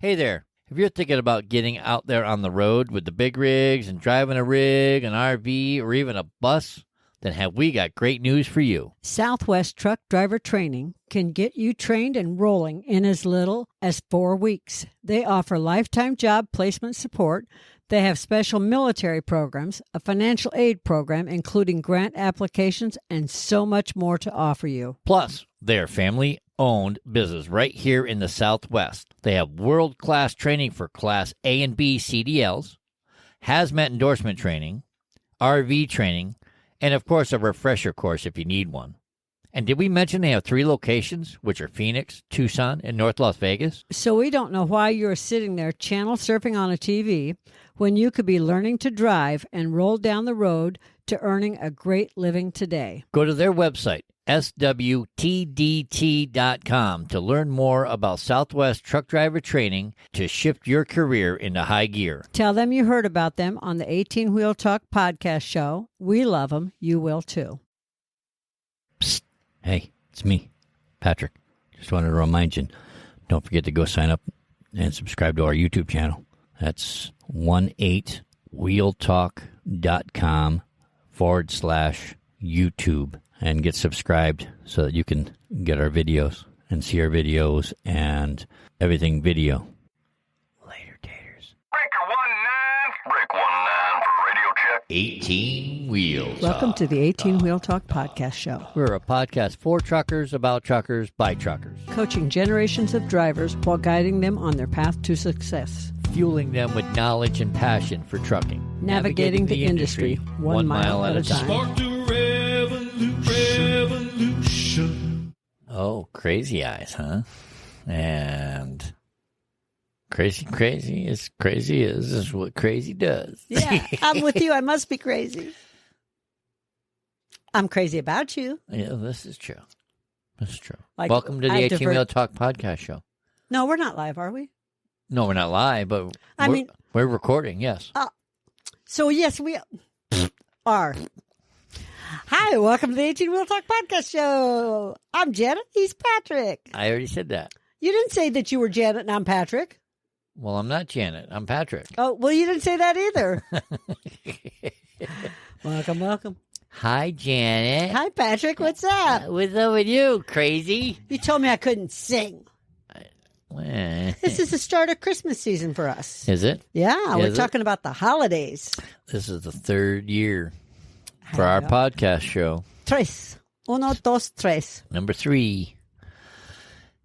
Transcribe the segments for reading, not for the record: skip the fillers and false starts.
Hey there. If you're thinking about getting out there on the road with the big rigs and driving a rig, an RV, or even a bus, then have we got great news for you. Southwest Truck Driver Training can get you trained and rolling in as little as 4 weeks. They offer lifetime job placement support. They have special military programs, a financial aid program, including grant applications, and so much more to offer you. Plus, they're family-owned business right here in the Southwest. They have world-class training for Class A and B CDLs, hazmat endorsement training, RV training, and, of course, a refresher course if you need one. And did we mention they have 3 locations, which are Phoenix, Tucson, and North Las Vegas? So we don't know why you're sitting there channel surfing on a TV when you could be learning to drive and roll down the road to earning a great living today. Go to their website, swtdt.com, to learn more about Southwest Truck Driver Training to shift your career into high gear. Tell them you heard about them on the 18 Wheel Talk podcast show. We love them. You will too. Psst. Hey, it's me, Patrick. Just wanted to remind you, don't forget to go sign up and subscribe to our YouTube channel. That's 18wheeltalk.com/YouTube and get subscribed so that you can get our videos and see our videos and everything video. Later, taters. Breaker 19, break 19 for radio check. 18 Wheels. Welcome to the 18 Wheel Talk podcast show. We're a podcast for truckers, about truckers, by truckers. Coaching generations of drivers while guiding them on their path to success. Fueling them with knowledge and passion for trucking. Navigating the industry 1 mile at a time. Spark the revolution. Oh, crazy eyes, huh? And crazy is crazy is what crazy does. Yeah, I'm with you. I must be crazy. I'm crazy about you. Yeah, this is true. This is true. Like, Welcome to the I 18 Wheel Talk podcast show. No, we're not live, are we? No, we're not live, but we're recording, yes. So, yes, we are. Hi, welcome to the 18 Wheel Talk podcast show. I'm Janet. He's Patrick. I already said that. You didn't say that you were Janet and I'm Patrick. Well, I'm not Janet. I'm Patrick. Oh, well, you didn't say that either. Welcome. Hi, Janet. Hi, Patrick. What's up? What's up with you, crazy? You told me I couldn't sing. Well, This is the start of Christmas season for us. is it? Yeah, Is we're it? talking about the holidays. This is the 3rd year for our podcast show. Tres. Uno, dos, tres. Number 3.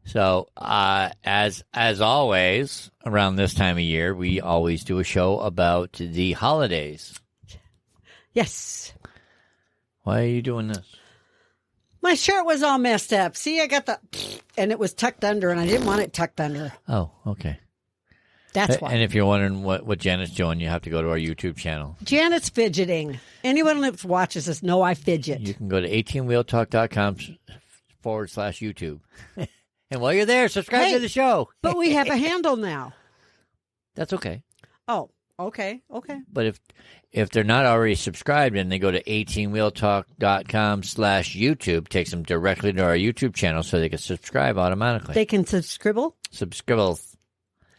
So, as always, around this time of year, we always do a show about the holidays. Yes. Why are you doing this? My shirt was all messed up. See, I got and it was tucked under, and I didn't want it tucked under. Oh, okay. That's why. And if you're wondering what Janet's doing, you have to go to our YouTube channel. Janet's fidgeting. Anyone that watches us know I fidget. You can go to 18wheeltalk.com/YouTube. And while you're there, subscribe to the show. But we have a handle now. That's okay. Oh, okay. But if they're not already subscribed and they go to 18wheeltalk.com/YouTube, takes them directly to our YouTube channel so they can subscribe automatically. They can subscribe. Subscribe.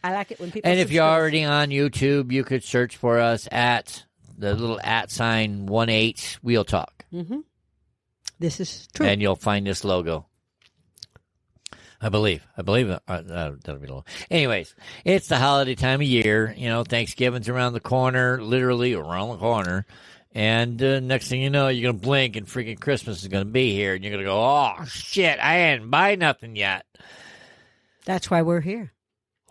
I like it when people And if you're subscribe. already on YouTube, you could search for us at the little @ 18 Wheel Talk. Mm-hmm. This is true. And you'll find this logo. I believe that'll be the logo. Anyways, it's the holiday time of year. You know, Thanksgiving's around the corner, literally around the corner. And next thing you know, you're going to blink and freaking Christmas is going to be here. And you're going to go, oh, shit, I didn't buy nothing yet. That's why we're here.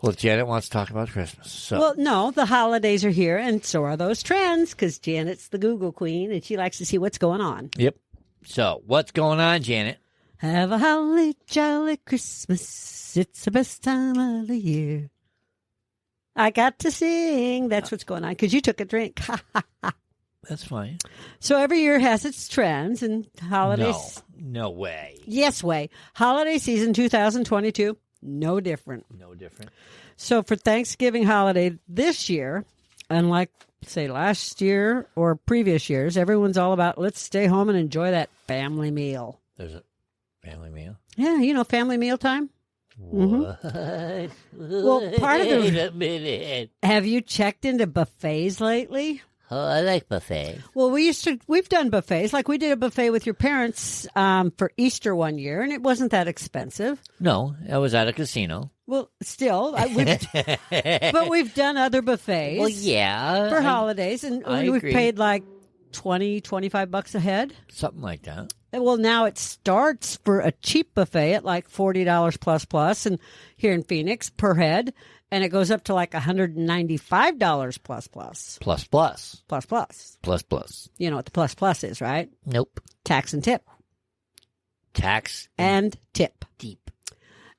Well, Janet wants to talk about Christmas. So. Well, no, the holidays are here, and so are those trends, because Janet's the Google queen, and she likes to see what's going on. Yep. So, what's going on, Janet? Have a holly jolly Christmas. It's the best time of the year. I got to sing. That's what's going on, because you took a drink. That's fine. So every year has its trends and holidays. No way. Yes, way. Holiday season 2022, no different. No different. So for Thanksgiving holiday this year, unlike, say, last year or previous years, everyone's all about let's stay home and enjoy that family meal. There's a family meal? Yeah, family meal time. What? Well, part of the- Wait a minute. Have you checked into buffets lately? Oh, I like buffets. Well, we've done buffets. Like we did a buffet with your parents for Easter one year, and it wasn't that expensive. No, I was at a casino. Well, still, but we've done other buffets. Well, yeah. for holidays, and I we've agree. paid like $25 a head. Something like that. And well, now it starts for a cheap buffet at like $40 plus, and here in Phoenix per head, and it goes up to like $195 plus. You know what the plus is, right? Nope. Tax and tip. Tax And tip. deep.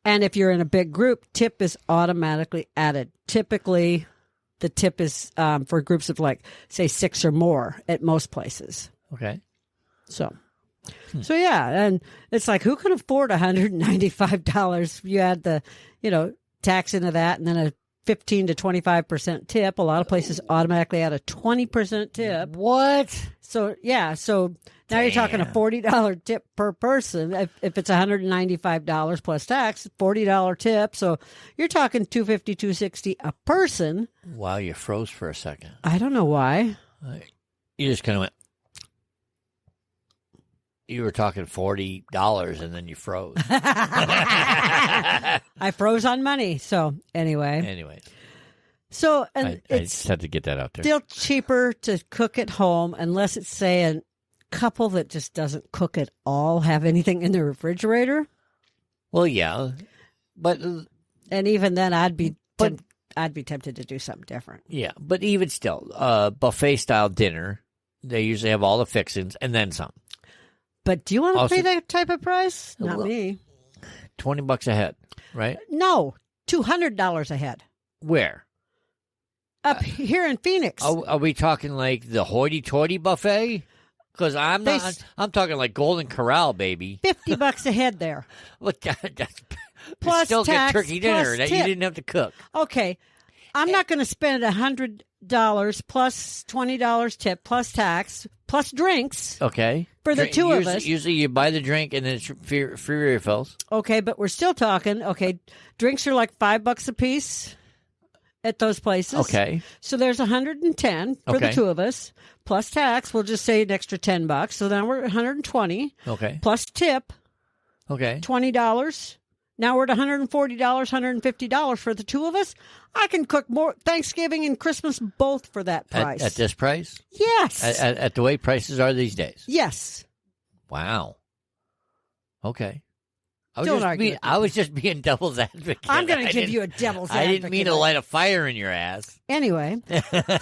And if you're in a big group, tip is automatically added. Typically, the tip is for groups of like, say, 6 or more at most places. Okay. So yeah, and it's like, who can afford $195? You add the, tax into that, and then a 15 to 25% tip. A lot of places automatically add a 20% tip. What? So yeah, so now you're talking a $40 tip per person. If it's $195 plus tax, $40 tip. So you're talking $250, $260 a person. Wow, you froze for a second. I don't know why. You just kind of went. You were talking $40 and then you froze. I froze on money. So anyway. Anyways, So and I it's just had to get that out there. still cheaper to cook at home unless it's, say, a couple that just doesn't cook at all, have anything in the refrigerator. Well, yeah, but And even then, I'd be But- tempted to do something different. but even still, buffet style dinner. They usually have all the fixings and then some. But do you want to Also- pay that type of price? Not Well- me. $20 a head, right? No, $200 a head. Where? Up here in Phoenix. Are we talking like the hoity-toity buffet? Because I'm They not. s- I'm talking like Golden Corral, baby. $50 a head there. Look, that's Plus you still tax, get turkey dinner plus that you tip. didn't have to cook. Okay, I'm not going to spend $100 plus $20 tip plus tax plus drinks. Okay, For the two of usually, us. Usually, you buy the drink and then it's free refills. Okay, but we're still talking. Okay, drinks are like $5 a piece at those places. Okay, So there's 110 for the Okay. two of us plus tax. We'll just say an extra $10. So then we're at 120 okay, plus tip okay. $20. Now we're at $140, $150 for the two of us. I can cook more Thanksgiving and Christmas both for that price. At this price, Yes. at the way prices are these days. Yes. Wow. Okay. Don't argue with me. I was just being devil's advocate. I'm going I to give didn't- you a devil's I didn't mean to advocate. light a fire in your ass. Anyway,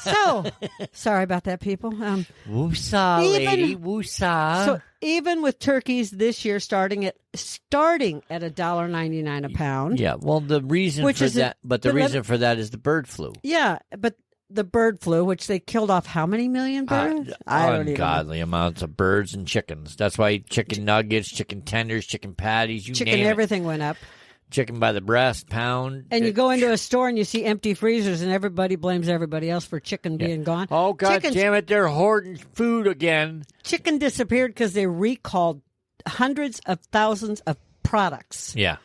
so sorry about that, people. Woosah, Even- lady, woosah. So even with turkeys this year starting at $1.99 a pound. Yeah, well, the reason Which for is that, but the the reason for that is the bird flu. Yeah, but the bird flu, which they killed off how many million birds? I don't even know. Ungodly amounts of birds and chickens. That's why chicken nuggets, chicken tenders, chicken patties, you Chicken, name everything went up. it. Chicken by the breast, pound. And you go into a store and you see empty freezers, and everybody blames everybody else for chicken being gone. Oh, God Chicken's- damn it, they're hoarding food again. Chicken disappeared because they recalled hundreds of thousands of products Yeah,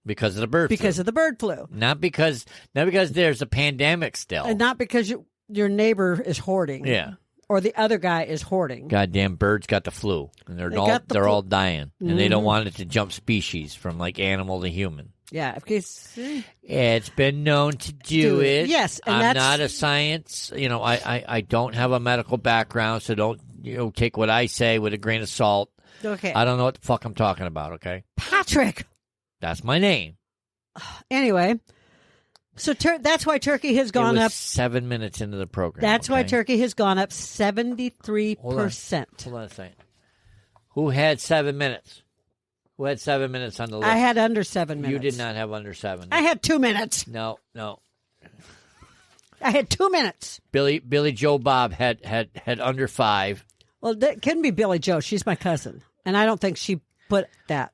because of the bird because flu. of the bird flu. Not because there's a pandemic still. And not because your neighbor is hoarding. Yeah. Or the other guy is hoarding. Goddamn birds got the flu, and They got the they're flu. all dying, and they Mhm. don't want it to jump species from like animal to human. Yeah. Because, It's been known to do Do it. it. Yes, and I'm that's- not a science. I don't have a medical background, so don't take what I say with a grain of salt. okay. I don't know what the fuck I'm talking about. Okay, Patrick. that's my name. Anyway, so that's why turkey has gone it was up. 7 minutes into the program. That's why okay? turkey has gone up 73%. Hold on a second. Who had 7 minutes? Who had 7 minutes on the list? I had under 7 minutes. You did not have under 7. I had 2 minutes. No. I had 2 minutes. Billy Joe Bob had under 5. Well, that couldn't be Billy Joe. She's my cousin. And I don't think she put that.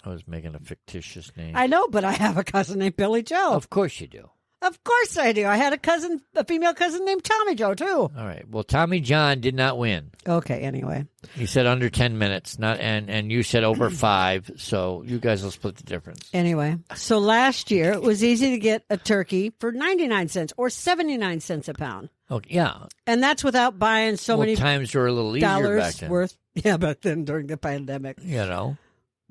I was making a fictitious name. I know, but I have a cousin named Billy Joe. Of course you do. Of course I do. I had a female cousin named Tommy Joe, too. All right. Well, Tommy John did not win. Okay, anyway. He said under 10 minutes, and you said over 5, so you guys will split the difference. Anyway, so last year it was easy to get a turkey for 99 cents or 79 cents a pound. Okay, yeah. And that's without buying so many times were a little easier back dollars then. worth. Yeah, back then during the pandemic. You know.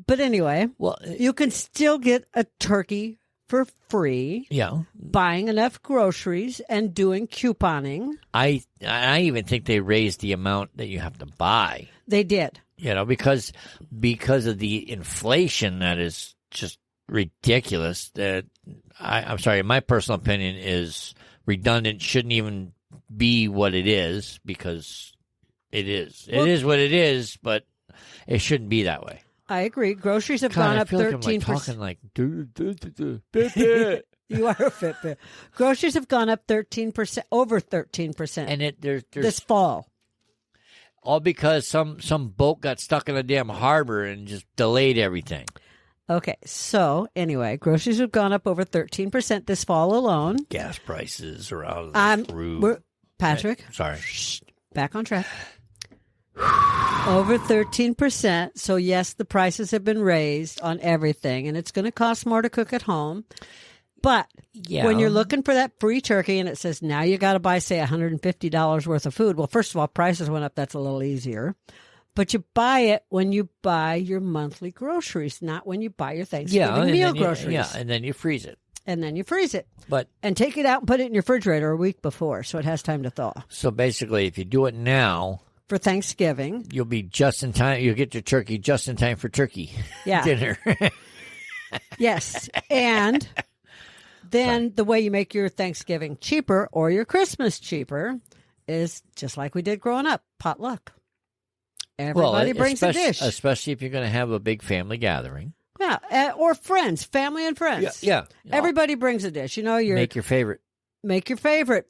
But anyway, Well, you can still get a turkey for free. yeah. Buying enough groceries and doing couponing. I even think they raised the amount that you have to buy. They did. You know, because of the inflation that is just ridiculous. That I'm sorry, my personal opinion is redundant. Shouldn't even be what it is because it is. It is what it is, but it shouldn't be that way. I agree. Groceries have God, gone I up feel like I'm 13%. talking like Fitbit. You are a Fitbit. Groceries have gone up 13%, over 13%. And there's this fall. all because some boat got stuck in a damn harbor and just delayed everything. Okay, so anyway, groceries have gone up over 13% this fall alone. Gas prices are out of the roof. Patrick, Sorry. back on track. Over 13%. So, yes, the prices have been raised on everything, and it's going to cost more to cook at home. But when you're looking for that free turkey and it says now you got to buy, say, $150 worth of food, well, first of all, prices went up. That's a little easier. But you buy it when you buy your monthly groceries, not when you buy your Thanksgiving meal groceries. Yeah, and then you freeze it. And then you freeze it. But and take it out and put it in your refrigerator a week before so it has time to thaw. So basically, if you do it now, for Thanksgiving, you'll be just in time. You'll get your turkey just in time for turkey dinner. Yes. And then the way you make your Thanksgiving cheaper or your Christmas cheaper is just like we did growing up, potluck. Everybody brings a dish. Especially if you're going to have a big family gathering. Yeah, or friends, family and friends. Yeah. Everybody brings a dish. You know, make your favorite. Make your favorite.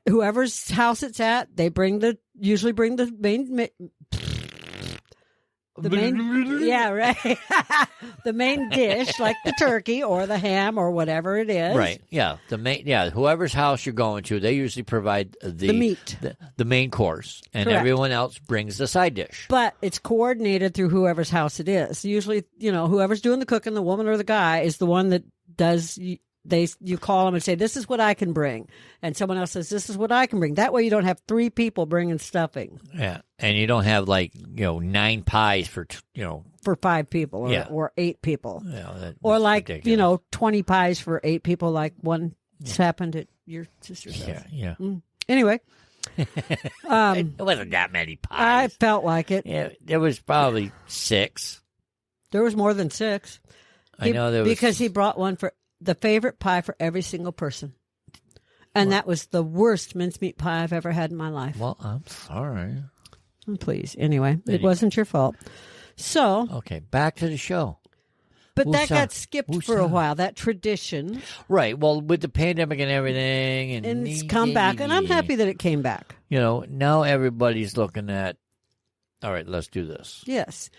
Whoever's house it's at, they usually bring the main. Yeah, right. The main dish, like the turkey or the ham or whatever it is. Right. Yeah. Whoever's house you're going to, they usually provide the meat, the main course, and Correct. Everyone else brings the side dish. But it's coordinated through whoever's house it is. Usually, whoever's doing the cooking, the woman or the guy, is the one that does. You call them and say, "This is what I can bring," and someone else says, "This is what I can bring." That way, you don't have 3 people bringing stuffing. Yeah, and you don't have 9 pies for for 5 people or 8 people. Yeah, or ridiculous. 20 pies for 8 people, like one happened at your sister's house. Yeah. Anyway, it wasn't that many pies. I felt like it. Yeah, there was probably 6. There was more than 6. I know there was because he brought one for the favorite pie for every single person. And that was the worst mincemeat pie I've ever had in my life. Well, I'm sorry. Please. Anyway, it wasn't your fault. So. Okay, back to the show. But that got skipped for a while, that tradition. Right. Well, with the pandemic and everything. And it's come back, and I'm happy that it came back. Now everybody's looking at, all right, let's do this. Yes.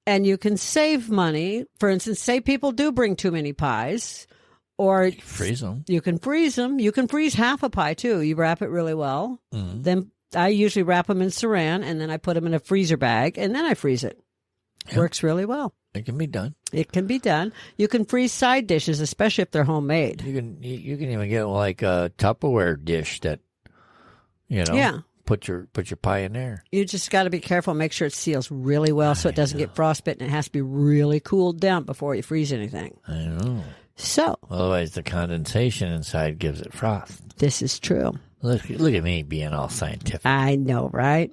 And you can save money. For instance, say people do bring too many pies, or freeze them. You can freeze them. You can freeze half a pie too. You wrap it really well. Mm-hmm. Then I usually wrap them in saran, and then I put them in a freezer bag, and then I freeze it. Yep. Works really well. It can be done. It can be done. You can freeze side dishes, especially if they're homemade. You can even get like a Tupperware dish that, Yeah. Put your pie in there. You just got to be careful. Make sure it seals really well so it doesn't get frostbitten. It has to be really cooled down before you freeze anything. I know. So. Otherwise, the condensation inside gives it frost. This is true. Look at me being all scientific. I know, right?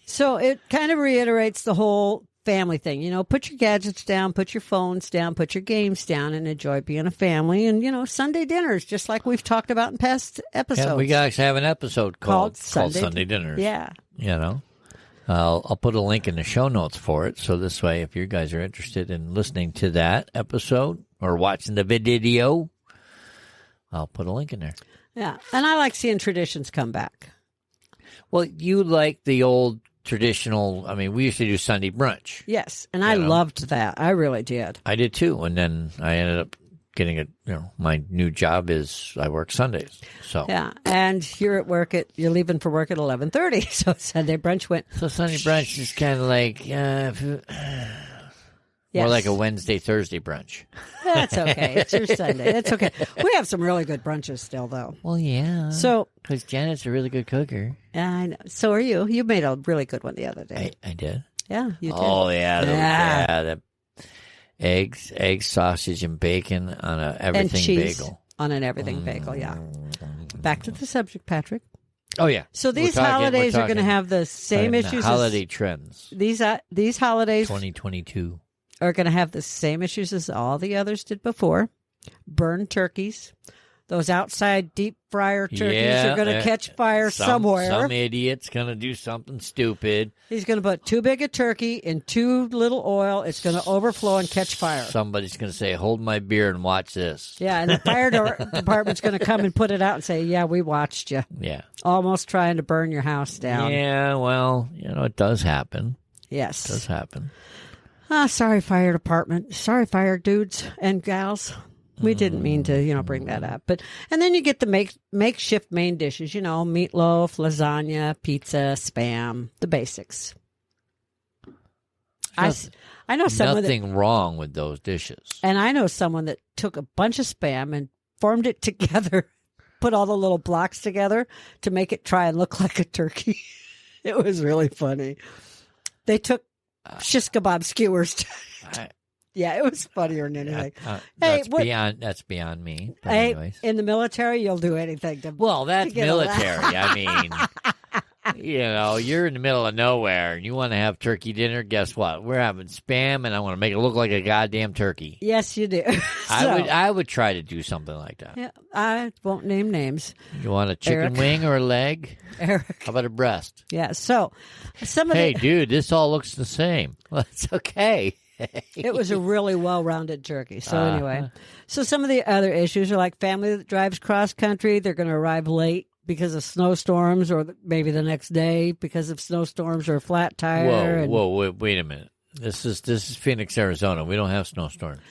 So it kind of reiterates the whole family thing. Put your gadgets down, put your phones down, put your games down, and enjoy being a family. And, Sunday dinners, just like we've talked about in past episodes. Yeah, we actually have an episode called Sunday Dinners. Yeah. I'll put a link in the show notes for it. So this way, if you guys are interested in listening to that episode or watching the video, I'll put a link in there. Yeah. And I like seeing traditions come back. Well, you like the old traditional, we used to do Sunday brunch. Yes, and I loved that. I really did. I did too, and then I ended up my new job is I work Sundays. So Yeah, and you're at work you're leaving for work at 11:30. So Sunday brunch went. So Sunday brunch is kind of like more like a Wednesday, Thursday brunch. That's okay. It's your Sunday. That's okay. We have some really good brunches still, though. Well, yeah. So, because Janet's a really good cooker. I know. So are you. You made a really good one the other day. I did. Yeah, you did. Oh yeah, the eggs, sausage, and bacon on a everything and cheese bagel. On an everything bagel. Yeah. Back to the subject, Patrick. Oh yeah. So these holidays are going to have the same issues. Holiday trends. These holidays 2022 are going to have the same issues as all the others did before. Burned turkeys. Those outside deep fryer turkeys are going to catch fire somewhere. Some idiot's going to do something stupid. He's going to put too big a turkey in too little oil. It's going to overflow and catch fire. Somebody's going to say, hold my beer and watch this. Yeah, and the fire department's going to come and put it out and say, yeah, we watched you. Yeah. Almost trying to burn your house down. Yeah, well, it does happen. Yes. It does happen. Sorry, fire department. Sorry, fire dudes and gals. We didn't mean to, bring that up. And then you get the makeshift main dishes, meatloaf, lasagna, pizza, Spam, the basics. I know someone nothing wrong with those dishes. And I know someone that took a bunch of Spam and formed it together, put all the little blocks together to make it try and look like a turkey. It was really funny. They took shish kebab skewers. Yeah, it was funnier than anything. That's beyond me. But hey, anyways. In the military, you'll do anything to. Well, that's military. I mean, you're in the middle of nowhere and you want to have turkey dinner. Guess what? We're having Spam, and I want to make it look like a goddamn turkey. Yes, you do. I would try to do something like that. Yeah, I won't name names. You want a chicken wing or a leg? Eric. How about a breast? Yeah. So some of dude, this all looks the same. Well, it's okay. It was a really well-rounded turkey. So anyway, so some of the other issues are like family that drives cross-country. They're going to arrive late because of snowstorms, or maybe the next day because of snowstorms or a flat tire. Whoa, wait a minute. This is Phoenix, Arizona. We don't have snowstorms.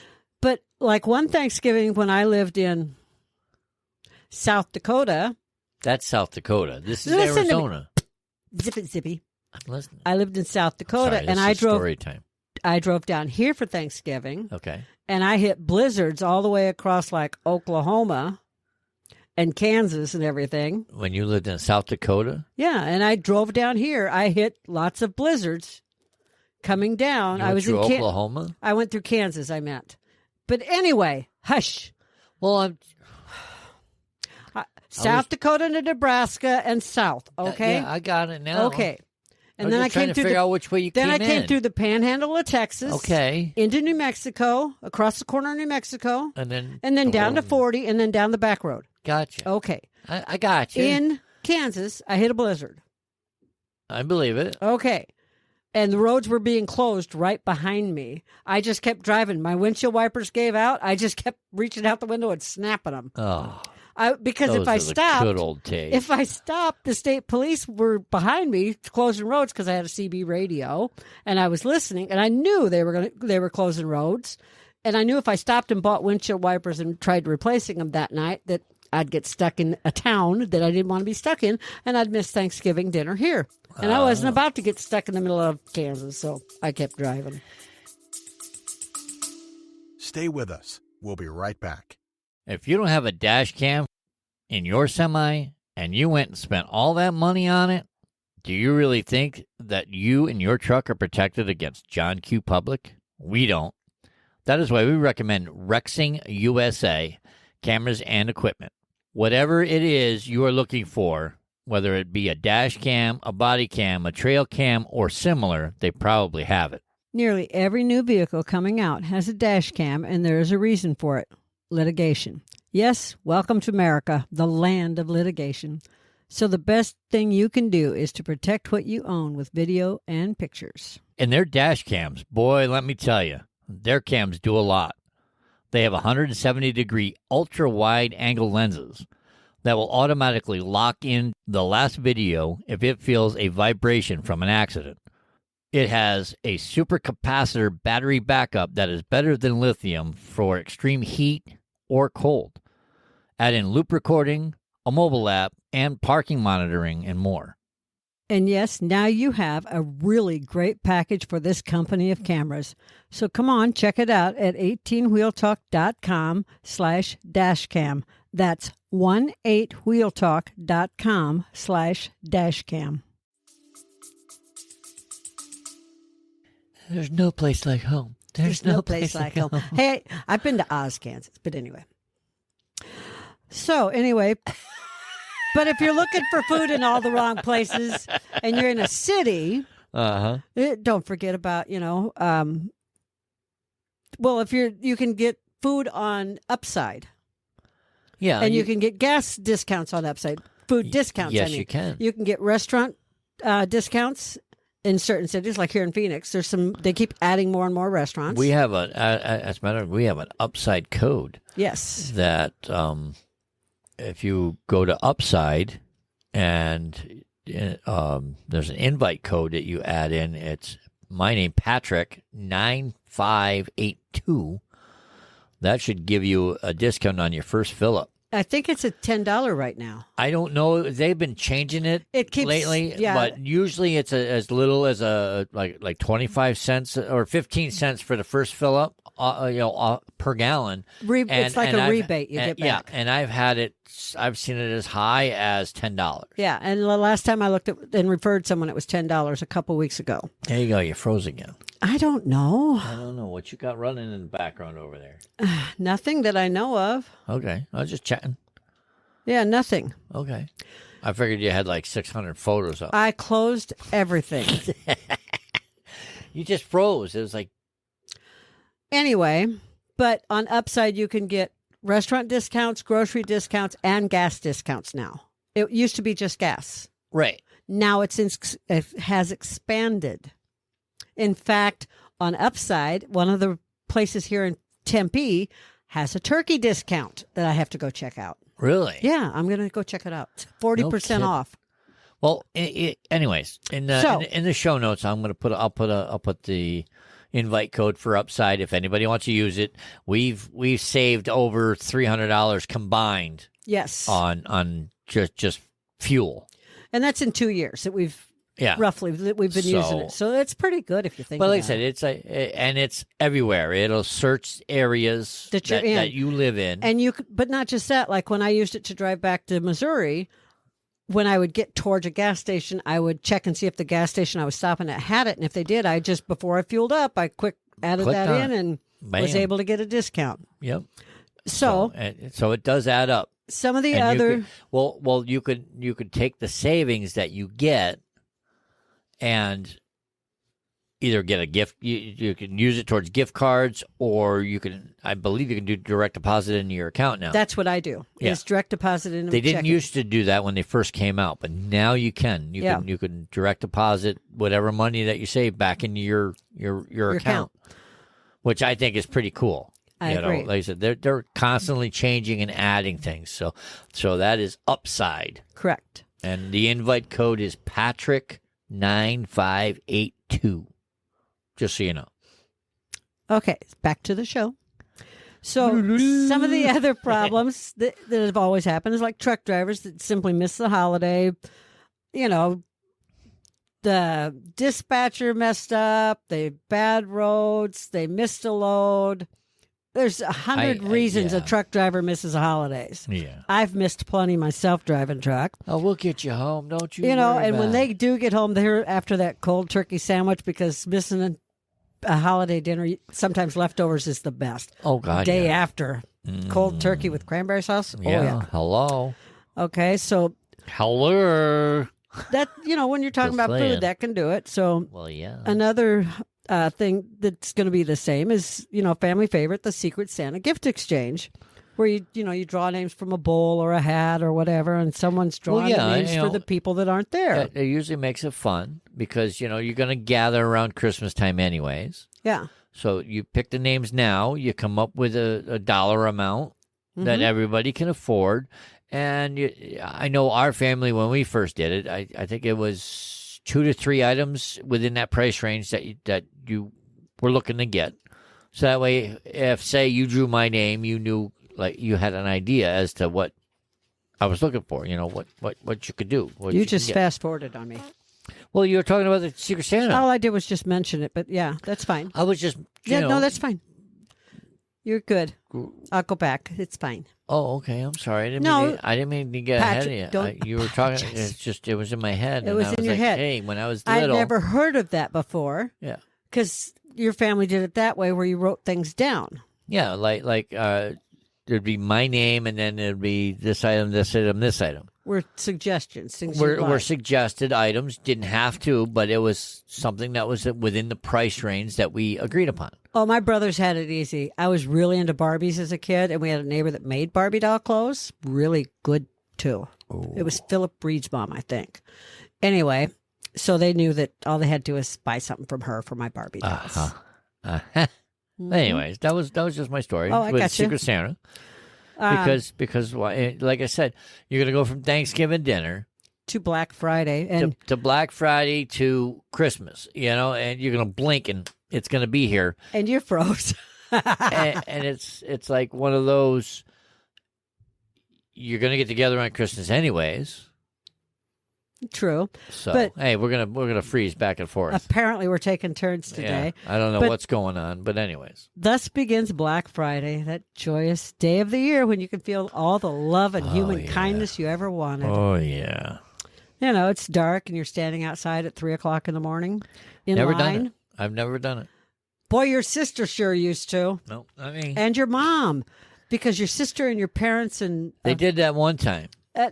But like one Thanksgiving when I lived in South Dakota. That's South Dakota. This is Arizona. Zippy. I'm listening. I lived in South Dakota, Sorry, and I drove. Story time. I drove down here for Thanksgiving. Okay. And I hit blizzards all the way across like Oklahoma and Kansas and everything. When you lived in South Dakota? Yeah, and I drove down here. I hit lots of blizzards coming down. I was in Oklahoma? I went through Kansas, I meant. But anyway, hush. Well, South Dakota to Nebraska and south, okay? Yeah, I got it now. Okay. And then I came to figure out which way you came in. Then I came in. through the panhandle of Texas. Okay. Into New Mexico, across the corner of New Mexico. And then down to 40, and then down the back road. Gotcha. Okay. I got you. In Kansas, I hit a blizzard. I believe it. Okay. And the roads were being closed right behind me. I just kept driving. My windshield wipers gave out. I just kept reaching out the window and snapping them. Oh. Because those if I are stopped, the good old days. If I stopped, the state police were behind me closing roads because I had a CB radio and I was listening, and I knew they were closing roads, and I knew if I stopped and bought windshield wipers and tried replacing them that night that I'd get stuck in a town that I didn't want to be stuck in, and I'd miss Thanksgiving dinner here. And I wasn't about to get stuck in the middle of Kansas, so I kept driving. Stay with us. We'll be right back. If you don't have a dash cam in your semi and you went and spent all that money on it, do you really think that you and your truck are protected against John Q. Public? We don't. That is why we recommend Rexing USA cameras and equipment. Whatever it is you are looking for, whether it be a dash cam, a body cam, a trail cam, or similar, they probably have it. Nearly every new vehicle coming out has a dash cam, and there is a reason for it. Litigation. Yes, welcome to America, the land of litigation. So the best thing you can do is to protect what you own with video and pictures. And their dash cams, boy, let me tell you, their cams do a lot. They have 170-degree ultra-wide angle lenses that will automatically lock in the last video if it feels a vibration from an accident. It has a supercapacitor battery backup that is better than lithium for extreme heat or cold. Add in loop recording, a mobile app, and parking monitoring, and more. And yes, now you have a really great package for this company of cameras. So come on, check it out at 18wheeltalk.com/dashcam. That's 18wheeltalk.com/dashcam. There's no place like home. There's no place like home. Hey, I've been to Oz, Kansas, but anyway. So anyway, but if you're looking for food in all the wrong places and you're in a city, don't forget about, well, if you can get food on Upside. Yeah. And you can get gas discounts on Upside. Food discounts, Yes, you can. You can get restaurant discounts in certain cities, like here in Phoenix. They keep adding more and more restaurants. We have as a matter of, we have an Upside code. Yes. That if you go to Upside and there's an invite code that you add in, it's my name, Patrick, 9582. That should give you a discount on your first fill-up. I think it's a $10 right now. I don't know. They've been changing it lately, but usually it's as little as like 25 cents or 15 cents for the first fill up, per gallon. It's like a rebate you get back. Yeah, and I've seen it as high as $10. Yeah, and the last time I looked at and referred someone, it was $10 a couple weeks ago. There you go. You froze again. I don't know. I don't know what you got running in the background over there. Nothing that I know of. Okay, I was just chatting. Yeah, nothing. Okay. I figured you had like 600 photos up. I closed everything. You just froze. It was like... Anyway, but on Upside, you can get restaurant discounts, grocery discounts, and gas discounts now. It used to be just gas. Right. Now it has expanded. In fact, on Upside, one of the places here in Tempe has a turkey discount that I have to go check out. Really? Yeah, I'm going to go check it out. 40% off. Well, anyways, in the show notes, I'll put the invite code for Upside if anybody wants to use it. We've saved over $300 combined. Yes. On just fuel. And that's in 2 years that we've roughly that we've been using it. So it's pretty good if you think. But like I said, it's everywhere. It'll search areas that you live in, and but not just that. Like when I used it to drive back to Missouri, when I would get towards a gas station, I would check and see if the gas station I was stopping at had it, and if they did, I just before I fueled up, I added that in and was able to get a discount. Yep. So it does add up. Some of the other you could take the savings that you get and either get a gift. You can use it towards gift cards, or I believe you can do direct deposit into your account now. That's what I do. Yeah. Is direct deposit into. They didn't used to do that when they first came out, but now you can. You can direct deposit whatever money that you save back into your account, which I think is pretty cool. I agree. Like I said, they're constantly changing and adding things. So that is Upside. Correct. And the invite code is Patrick9582. Just so you know. Okay, back to the show. So some of the other problems that have always happened is like truck drivers that simply miss the holiday. The dispatcher messed up. They bad roads. They missed a load. There's 100 reasons a truck driver misses holidays. Yeah. I've missed plenty myself driving truck. Oh, we'll get you home, don't you? When they do get home, they're after that cold turkey sandwich, because missing a holiday dinner, sometimes leftovers is the best. Oh, God. Day after. Cold turkey with cranberry sauce. Yeah. Oh, yeah. Hello. Okay, so. Hello. That, when you're talking about food, that can do it. So. Well, yeah. Another thing that's going to be the same is, family favorite, the Secret Santa gift exchange, where you draw names from a bowl or a hat or whatever, and someone's drawing names for the people that aren't there. It usually makes it fun because, you're going to gather around Christmas time anyways. Yeah. So you pick the names now, you come up with a dollar amount that everybody can afford. And I know our family, when we first did it, I think it was 2 to 3 items within that price range that you were looking to get. So that way, if, say, you drew my name, you knew like you had an idea as to what I was looking for. You know what you could do. What You could just get. fast forwarded on me. Well, you were talking about the Secret Santa. All I did was just mention it, but yeah, that's fine. I was just No, that's fine. You're good. I'll go back. It's fine. Oh, okay. I'm sorry. I didn't mean to get Patrick, ahead of you. don't You were talking. apologize. It was in my head. It and was I in your like, head. Hey, when I was I'd little, never heard of that before. Yeah. Because your family did it that way, where you wrote things down. Yeah, like there'd be my name, and then there'd be this item, this item, this item. Were suggestions, things Were suggested items. Didn't have to, but it was something that was within the price range that we agreed upon. Oh, my brothers had it easy. I was really into Barbies as a kid, and we had a neighbor that made Barbie doll clothes. Really good, too. Ooh. It was Philip Reed's mom, I think. Anyway, so they knew that all they had to do was buy something from her for my Barbie dolls. Mhm. Anyways, that was just my story Oh, I with gotcha. Secret Santa. Because like I said, you're gonna go from Thanksgiving dinner to Black Friday. And to Black Friday to Christmas, and you're gonna blink and it's gonna be here. and you froze. and it's like one of those. You're gonna get together on Christmas anyways. True. So But- hey, we're gonna freeze back and forth. Apparently, we're taking turns today. Yeah, I don't know But- what's going on, but anyways. Thus begins Black Friday, that joyous day of the year when you can feel all the love and human yeah. kindness you ever wanted. Oh yeah. It's dark and you're standing outside at 3:00 in the morning in Never line. done it. I've never done it. Boy, your sister sure used to, No, I mean and your mom, because your sister and your parents and they did that one time.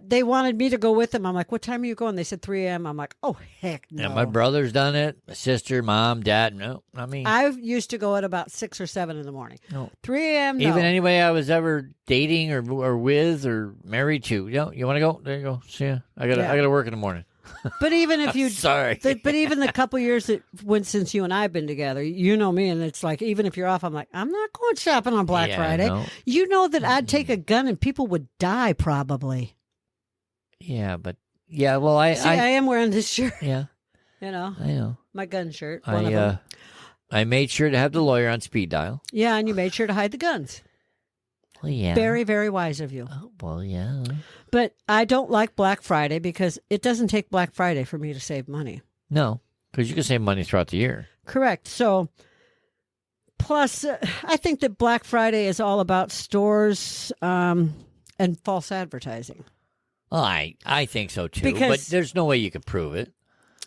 they wanted me to go with them. I'm like, what time are you going? They said 3 a.m. I'm like, oh heck no. And my brother's done it. My sister, mom, dad. No, I mean I used to go at about 6 or 7 in the morning. no. 3 a.m. No. Even anybody I was ever dating or with or married to. You want to go? There you go. See ya. I gotta work in the morning. But even if you Sorry. but even the couple years that went since you and I have been together, you know me, and it's like even if you're off, I'm like, I'm not going shopping on Black Yeah, Friday. no. You know that I'd take a gun and people would die probably. Yeah, but yeah. Well, I am wearing this shirt. yeah. You know, I know. my gun shirt. One of I them. I made sure to have the lawyer on speed dial. Yeah, and you made sure to hide the guns. Well, yeah. Very, very wise of you. Oh, well, yeah. But I don't like Black Friday because it doesn't take Black Friday for me to save money. No, because you can save money throughout the year. Correct. So, plus, I think that Black Friday is all about stores and false advertising. Well, I think so too. Because- but there's no way you could prove it.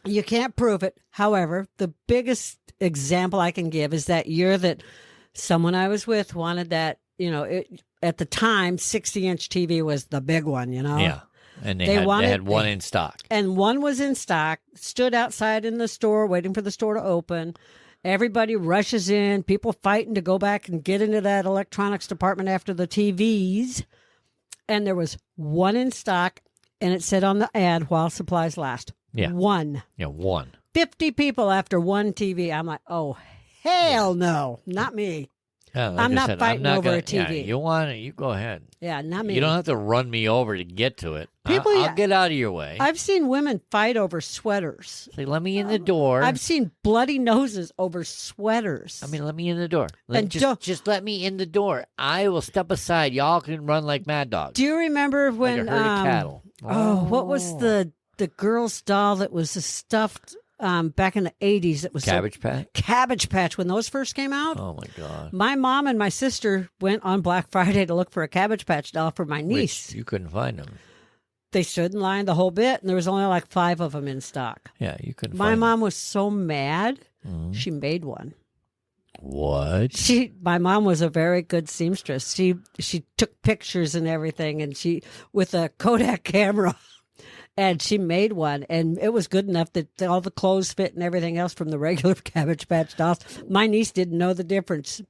You can't prove it. However, the biggest example I can give is that year that someone I was with wanted that, at the time, 60-inch TV was the big one, Yeah. And They they wanted- had one in stock. And one was in stock, stood outside in the store waiting for the store to open. Everybody rushes in, people fighting to go back and get into that electronics department after the TVs. And there was one in stock, and it said on the ad, while supplies last. Yeah. One. Yeah, one. 50 people after one TV. I'm like, oh, hell no, not me. Yeah, like I'm I not said, fighting over a Yeah, TV. you want it, you go ahead. Yeah, not me. You don't have to run me over to get to it. People- I'll get out of your way. I've seen women fight over sweaters. Say, let me in the door. I've seen bloody noses over sweaters. let me in the door. And don't- Just let me in the door. I will step aside. Y'all can run like mad dogs. do you remember when like a herd of cattle. what was the girl's doll that was stuffed back in the 80s? It was Cabbage Patch? Cabbage Patch when those first came out. Oh, my God. My mom and my sister went on Black Friday to look for a Cabbage Patch doll for my niece. Which you couldn't find them. They stood in line the whole bit, and there was only like 5 of them in stock. Yeah, you couldn't My find mom was so mad, them. she made one. What? My mom was a very good seamstress. She took pictures and everything, and she with a Kodak camera, and she made one, and it was good enough that all the clothes fit and everything else from the regular Cabbage Patch dolls. My niece didn't know the difference.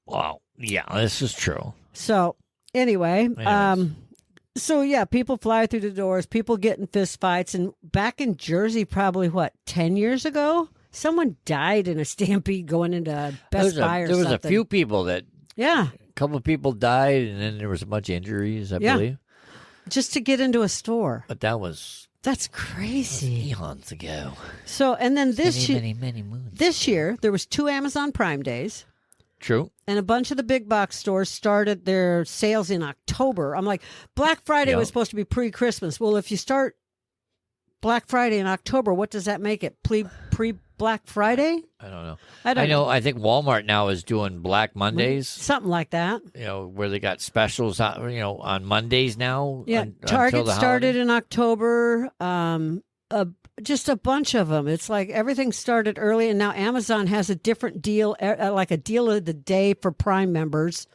Wow. Yeah, this is true. So anyway, Anyways. so yeah, people fly through the doors, people get in fist fights, and back in Jersey, probably 10 years ago, someone died in a stampede going into Best Buy or There was something. a few people that, Yeah, a couple of people died, and then there was a bunch of injuries, I Yeah. believe. just to get into a store. But that was That's crazy. eons ago. So, and then this Many, many, many moons. this year there was 2 Amazon Prime days. True. And a bunch of the big box stores started their sales in October. I'm like, Black Friday Yeah. was supposed to be pre-Christmas. Well, if you start Black Friday in October, what does that make it? Pre-Black Friday? I don't know. I don't know. I think Walmart now is doing Black Mondays. Something like that. Where they got specials, on Mondays now. Yeah, until Target the started holidays. in October. Just a bunch of them. It's like everything started early, and now Amazon has a different deal, like a deal of the day for Prime members.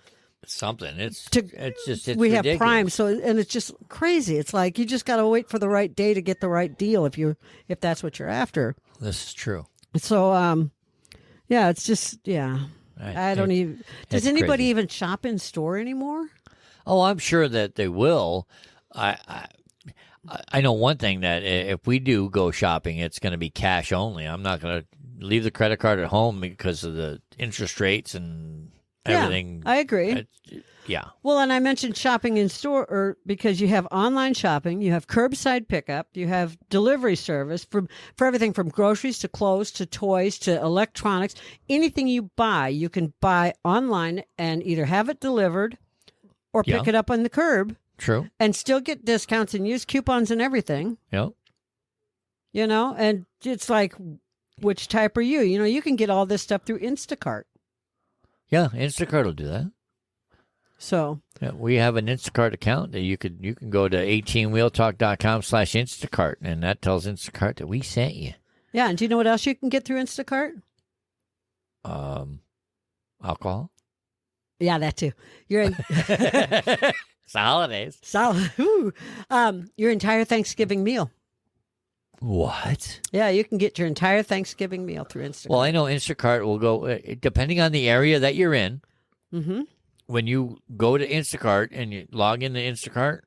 Something. It's We have ridiculous. Prime, and it's just crazy. It's like you just got to wait for the right day to get the right deal if that's what you're after. This is true. So, yeah, it's just I don't even. Does it's anybody crazy. even shop in store anymore? Oh, I'm sure that they will. I know one thing, that if we do go shopping, it's going to be cash only. I'm not going to leave the credit card at home because of the interest rates and everything. Yeah, I agree. Yeah. Well, and I mentioned shopping in store because you have online shopping, you have curbside pickup, you have delivery service for everything from groceries to clothes to toys to electronics. Anything you buy, you can buy online and either have it delivered or pick Yeah. it up on the curb. True. And still get discounts and use coupons and everything, Yeah. And it's like, which type are you? You can get all this stuff through Instacart. Yeah. Instacart will do that. So, Yeah, we have an Instacart account that you can go to 18wheeltalk.com/Instacart, and that tells Instacart that we sent you. yeah. And do you know what else you can get through Instacart? Alcohol. Yeah, that too. You're in It's the holidays. solid. Your entire Thanksgiving meal. What? Yeah, you can get your entire Thanksgiving meal through Instacart. Well, I know Instacart will go, depending on the area that you're in. Mm-hmm. When you go to Instacart and you log into Instacart,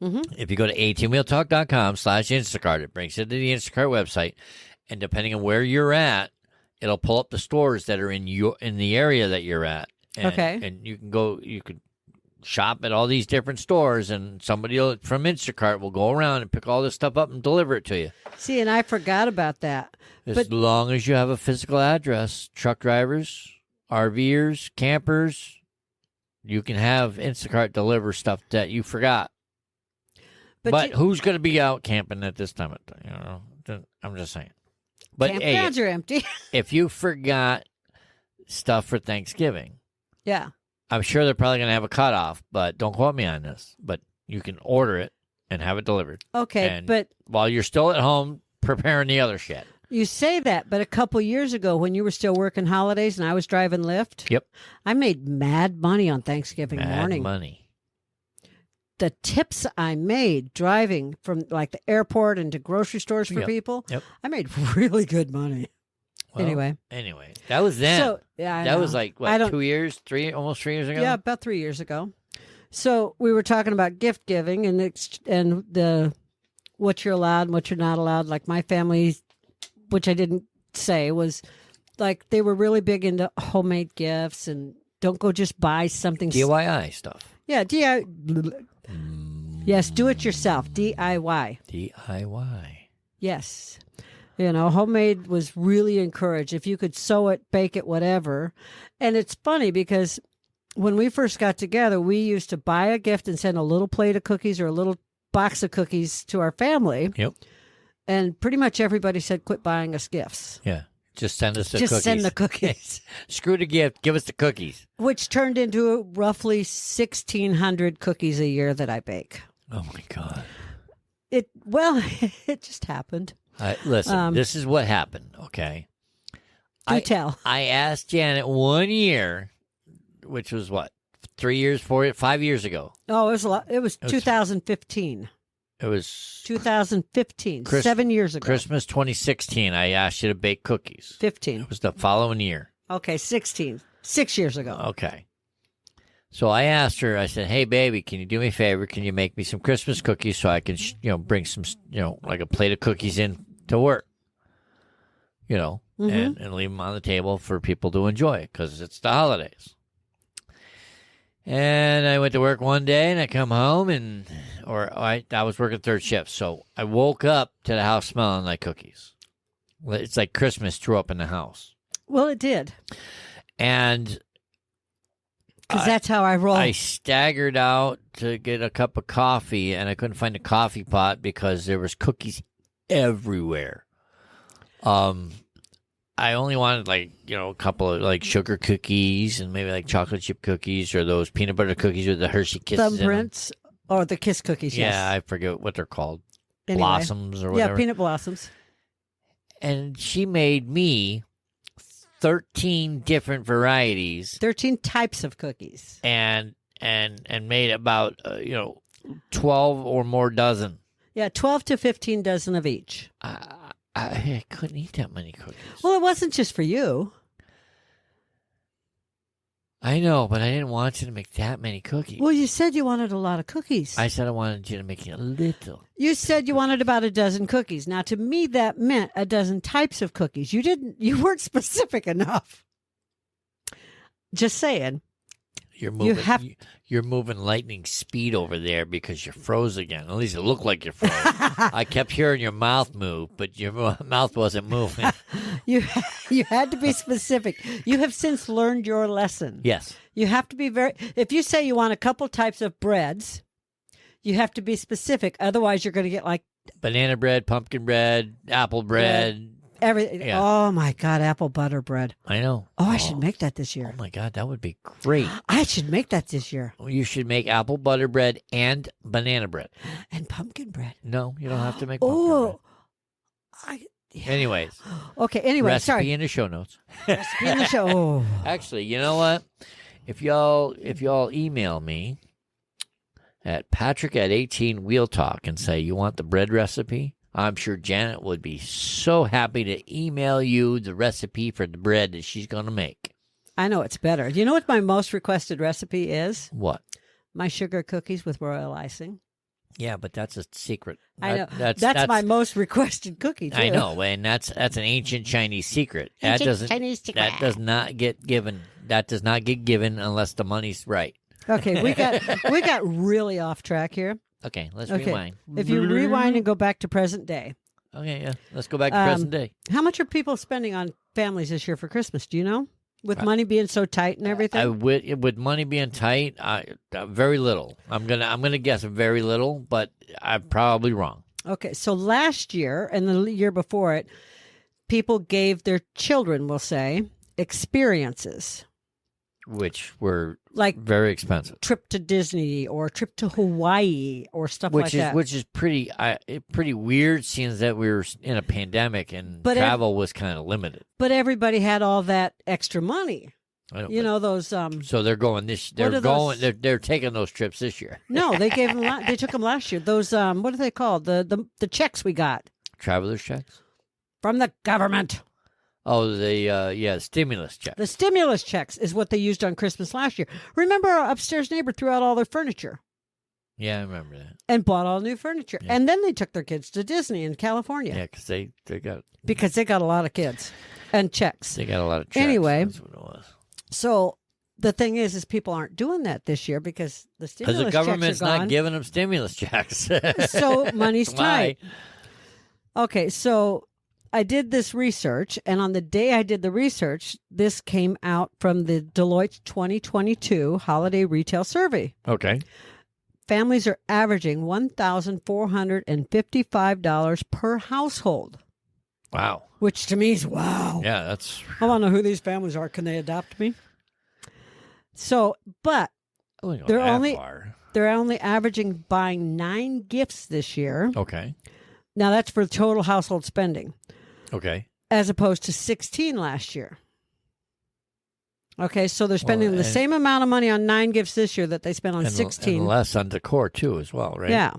Mm-hmm. if you go to 18wheeltalk.com/Instacart, it brings you to the Instacart website. And depending on where you're at, it'll pull up the stores that are in the area that you're at. And, Okay. And you could shop at all these different stores, and somebody from Instacart will go around and pick all this stuff up and deliver it to you. See, and I forgot about that. As long as you have a physical address, truck drivers, RVers, campers, you can have Instacart deliver stuff that you forgot. But who's going to be out camping at this time? I'm just saying. But campgrounds are empty. if you forgot stuff for Thanksgiving, Yeah. I'm sure they're probably going to have a cutoff, but don't quote me on this. But you can order it and have it delivered. Okay, And but while you're still at home preparing the other shit. you say that, but a couple years ago when you were still working holidays and I was driving Lyft, Yep. I made mad money on Thanksgiving Mad morning. money. The tips I made driving from like the airport into grocery stores for Yep. people, Yep. I made really good money. Well, Anyway, that was then. so yeah, I that know. was like, I what, don't- 2 years? Almost 3 years ago? Yeah, about 3 years ago. So we were talking about gift giving and the what you're allowed and what you're not allowed. Like my family, which I didn't say, was like they were really big into homemade gifts and don't go just buy something. DIY stuff. Yeah, Yes, do it yourself. DIY. DIY. Yes. Homemade was really encouraged. If you could sew it, bake it, whatever. And it's funny because when we first got together, we used to buy a gift and send a little plate of cookies or a little box of cookies to our family. Yep. And pretty much everybody said, quit buying us gifts. Yeah. Just send us the Just cookies. send the cookies. Screw the gift. Give us the cookies. Which turned into roughly 1,600 cookies a year that I bake. Oh, my God. It just happened. Listen, this is what happened, okay? Do tell. I asked Janet 1 year, which was what, 5 years ago. Oh, it was a lot. It was 2015. It was 2015, 7 years ago. Christmas 2016. I asked you to bake cookies. 15. It was the following year. Okay, 16. 6 years ago. Okay. So I asked her, I said, hey, baby, can you do me a favor? Can you make me some Christmas cookies so I can, bring some, like a plate of cookies in to work, and leave them on the table for people to enjoy because it's the holidays. And I went to work one day and I come home I was working third shift. So I woke up to the house smelling like cookies. It's like Christmas threw up in the house. Well, it did. And Because that's how I roll. I staggered out to get a cup of coffee, and I couldn't find a coffee pot because there was cookies everywhere. I only wanted a couple of sugar cookies and maybe chocolate chip cookies or those peanut butter cookies with the Hershey Kisses. Thumbprints or the Kiss cookies. Yes. Yeah, I forget what they're called. Anyway. Blossoms or whatever. Yeah, peanut blossoms. And she made me 13 different varieties 13 types of cookies. and made about 12 or more dozen. Yeah, 12 to 15 dozen of each. I couldn't eat that many cookies. Well, it wasn't just for you. I know, but I didn't want you to make that many cookies. Well, you said you wanted a lot of cookies. I said I wanted you to make a little. You said you wanted about a dozen cookies. Now, to me, that meant a dozen types of cookies. You weren't specific enough. Just saying. You're moving lightning speed over there because you're froze again. At least it looked like you're froze. I kept hearing your mouth move, but your mouth wasn't moving. You had to be specific. You have since learned your lesson. Yes. You have to be if you say you want a couple types of breads, you have to be specific. Otherwise, you're going to get banana bread, pumpkin bread, apple bread. Everything. Yeah. Oh, my God, apple butter bread. I know. Oh, I should make that this year. Oh, my God, that would be great. I should make that this year. You should make apple butter bread and banana bread. And pumpkin bread. No, you don't have to make pumpkin bread. Yeah. Anyways. Okay, anyway, recipe sorry. in the show notes. Recipe in the show. Oh. Actually, you know what? If y'all email me at patrick@18wheeltalk and say you want the bread recipe, I'm sure Janet would be so happy to email you the recipe for the bread that she's going to make. I know it's better. You know what my most requested recipe is? What? My sugar cookies with royal icing. Yeah, but that's a secret. I know. That's my most requested cookie, too. I know, and that's an ancient Chinese secret. Chinese secret. That does not get given. That does not get given unless the money's right. Okay, we got really off track here. Okay, let's rewind. If you rewind and go back to present day. Okay, yeah. Let's go back to present day. How much are people spending on families this year for Christmas? Do you know? With money being so tight and everything? With money being tight, very little. I'm gonna guess very little, but I'm probably wrong. Okay, so last year and the year before it, people gave their children, we'll say, experiences. Which were like very expensive. Trip to Disney or trip to Hawaii or stuff like that. Which is pretty weird, seeing that we were in a pandemic and travel was kind of limited. But everybody had all that extra money. You know those. So they're going this. They're going. They're taking those trips this year. No, they gave them. They took them last year. Those. What are they called? The checks we got. Traveler's checks from the government. Oh, the stimulus checks. The stimulus checks is what they used on Christmas last year. Remember, our upstairs neighbor threw out all their furniture. Yeah, I remember that. And bought all new furniture. Yeah. And then they took their kids to Disney in California. Yeah, because they got a lot of kids and checks. They got a lot of checks. Anyway, that's what it was. So the thing is people aren't doing that this year because the stimulus checks are gone. Because the government's not giving them stimulus checks. So money's tight. Okay, so I did this research, and on the day I did the research, this came out from the Deloitte 2022 Holiday Retail Survey. Okay. Families are averaging $1,455 per household. Wow. Which to me is wow. Yeah, that's... I want to know who these families are. Can they adopt me? So, but they're only averaging buying 9 gifts this year. Okay. Now, that's for total household spending. Okay. As opposed to 16 last year. Okay, so they're spending the same amount of money on 9 gifts this year that they spent on 16. And less on decor, too, as well, right? Yeah.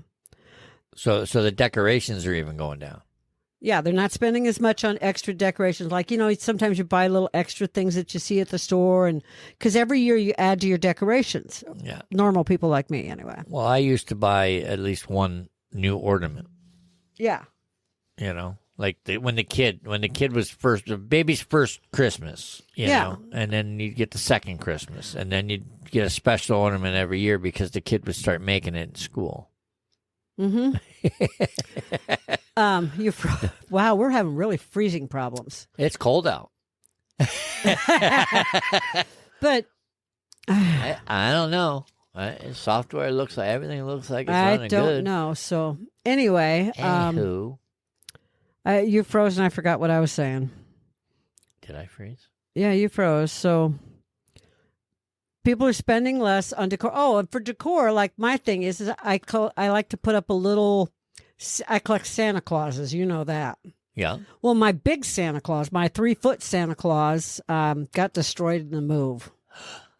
So the decorations are even going down. Yeah, they're not spending as much on extra decorations. Like, sometimes you buy little extra things that you see at the store, and because every year you add to your decorations. Yeah. Normal people like me, anyway. Well, I used to buy at least one new ornament. Yeah. Like when the kid was the baby's first Christmas, you know, and then you'd get the second Christmas, and then you'd get a special ornament every year because the kid would start making it in school. Mm-hmm. Wow, we're having really freezing problems. It's cold out. But I don't know. Software looks like everything looks like it's running I good. don't know. So anyway, Anywho, you froze and I forgot what I was saying. did I freeze? Yeah, you froze. So people are spending less on decor. Oh, and for decor, like my thing is I like to put up a little. I collect Santa Clauses. You know that. Yeah. Well, my big Santa Claus, my 3-foot Santa Claus, got destroyed in the move.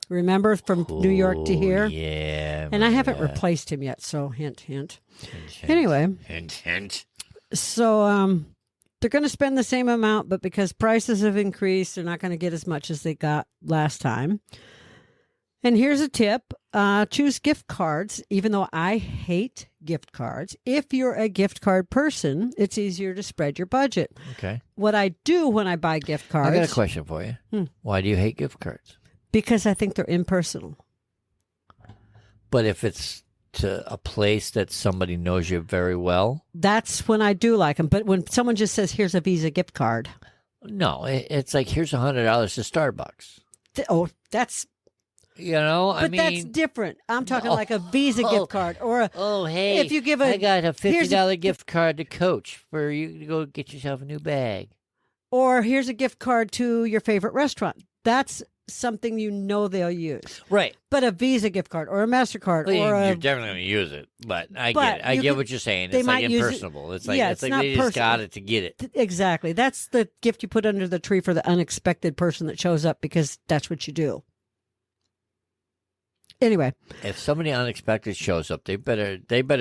Remember from New York to here? Yeah. And I haven't replaced him yet, so hint, hint. Hint. Anyway. Hint. So they're going to spend the same amount, but because prices have increased, they're not going to get as much as they got last time. And here's a tip. Choose gift cards, even though I hate gift cards. If you're a gift card person, it's easier to spread your budget. Okay. What I do when I buy gift cards... I got a question for you. Why do you hate gift cards? Because I think they're impersonal. But if it's to a place that somebody knows you very well? That's when I do like them. But when someone just says, here's a Visa gift card. No, it's like, here's $100 to Starbucks. That's... You know, But that's different. I'm talking like a Visa gift card or a... Oh, hey, if you give I got a $50 gift card to Coach for you to go get yourself a new bag. Or here's a gift card to your favorite restaurant. That's something you know they'll use. Right. But a Visa gift card or a MasterCard Well, or you're a... definitely going to use it. But I But get it. I you get could- what you're saying. they It's like might use it- impersonable. It's like, Yeah, it's it's like not they just personal. got it to get it. Exactly. That's the gift you put under the tree for the unexpected person that shows up because that's what you do. Anyway. If somebody unexpected shows up, they better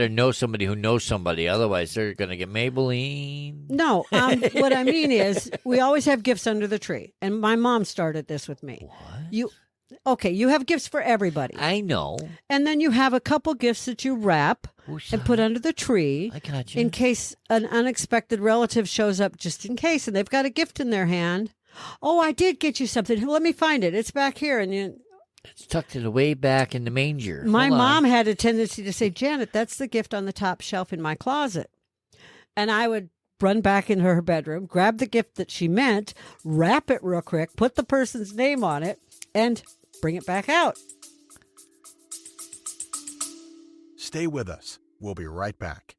know somebody who knows somebody. Otherwise, they're going to get Maybelline. No, what I mean is we always have gifts under the tree. And my mom started this with me. What? You have gifts for everybody. I know. And then you have a couple gifts that you wrap and put under the tree I got you. in case an unexpected relative shows up just in case and they've got a gift in their hand. Oh, I did get you something. Let me find it. It's back here. And It's tucked it way back in the manger. my Hold on. mom had a tendency to say, Janet, that's the gift on the top shelf in my closet. And I would run back into her bedroom, grab the gift that she meant, wrap it real quick, put the person's name on it, and bring it back out. Stay with us. We'll be right back.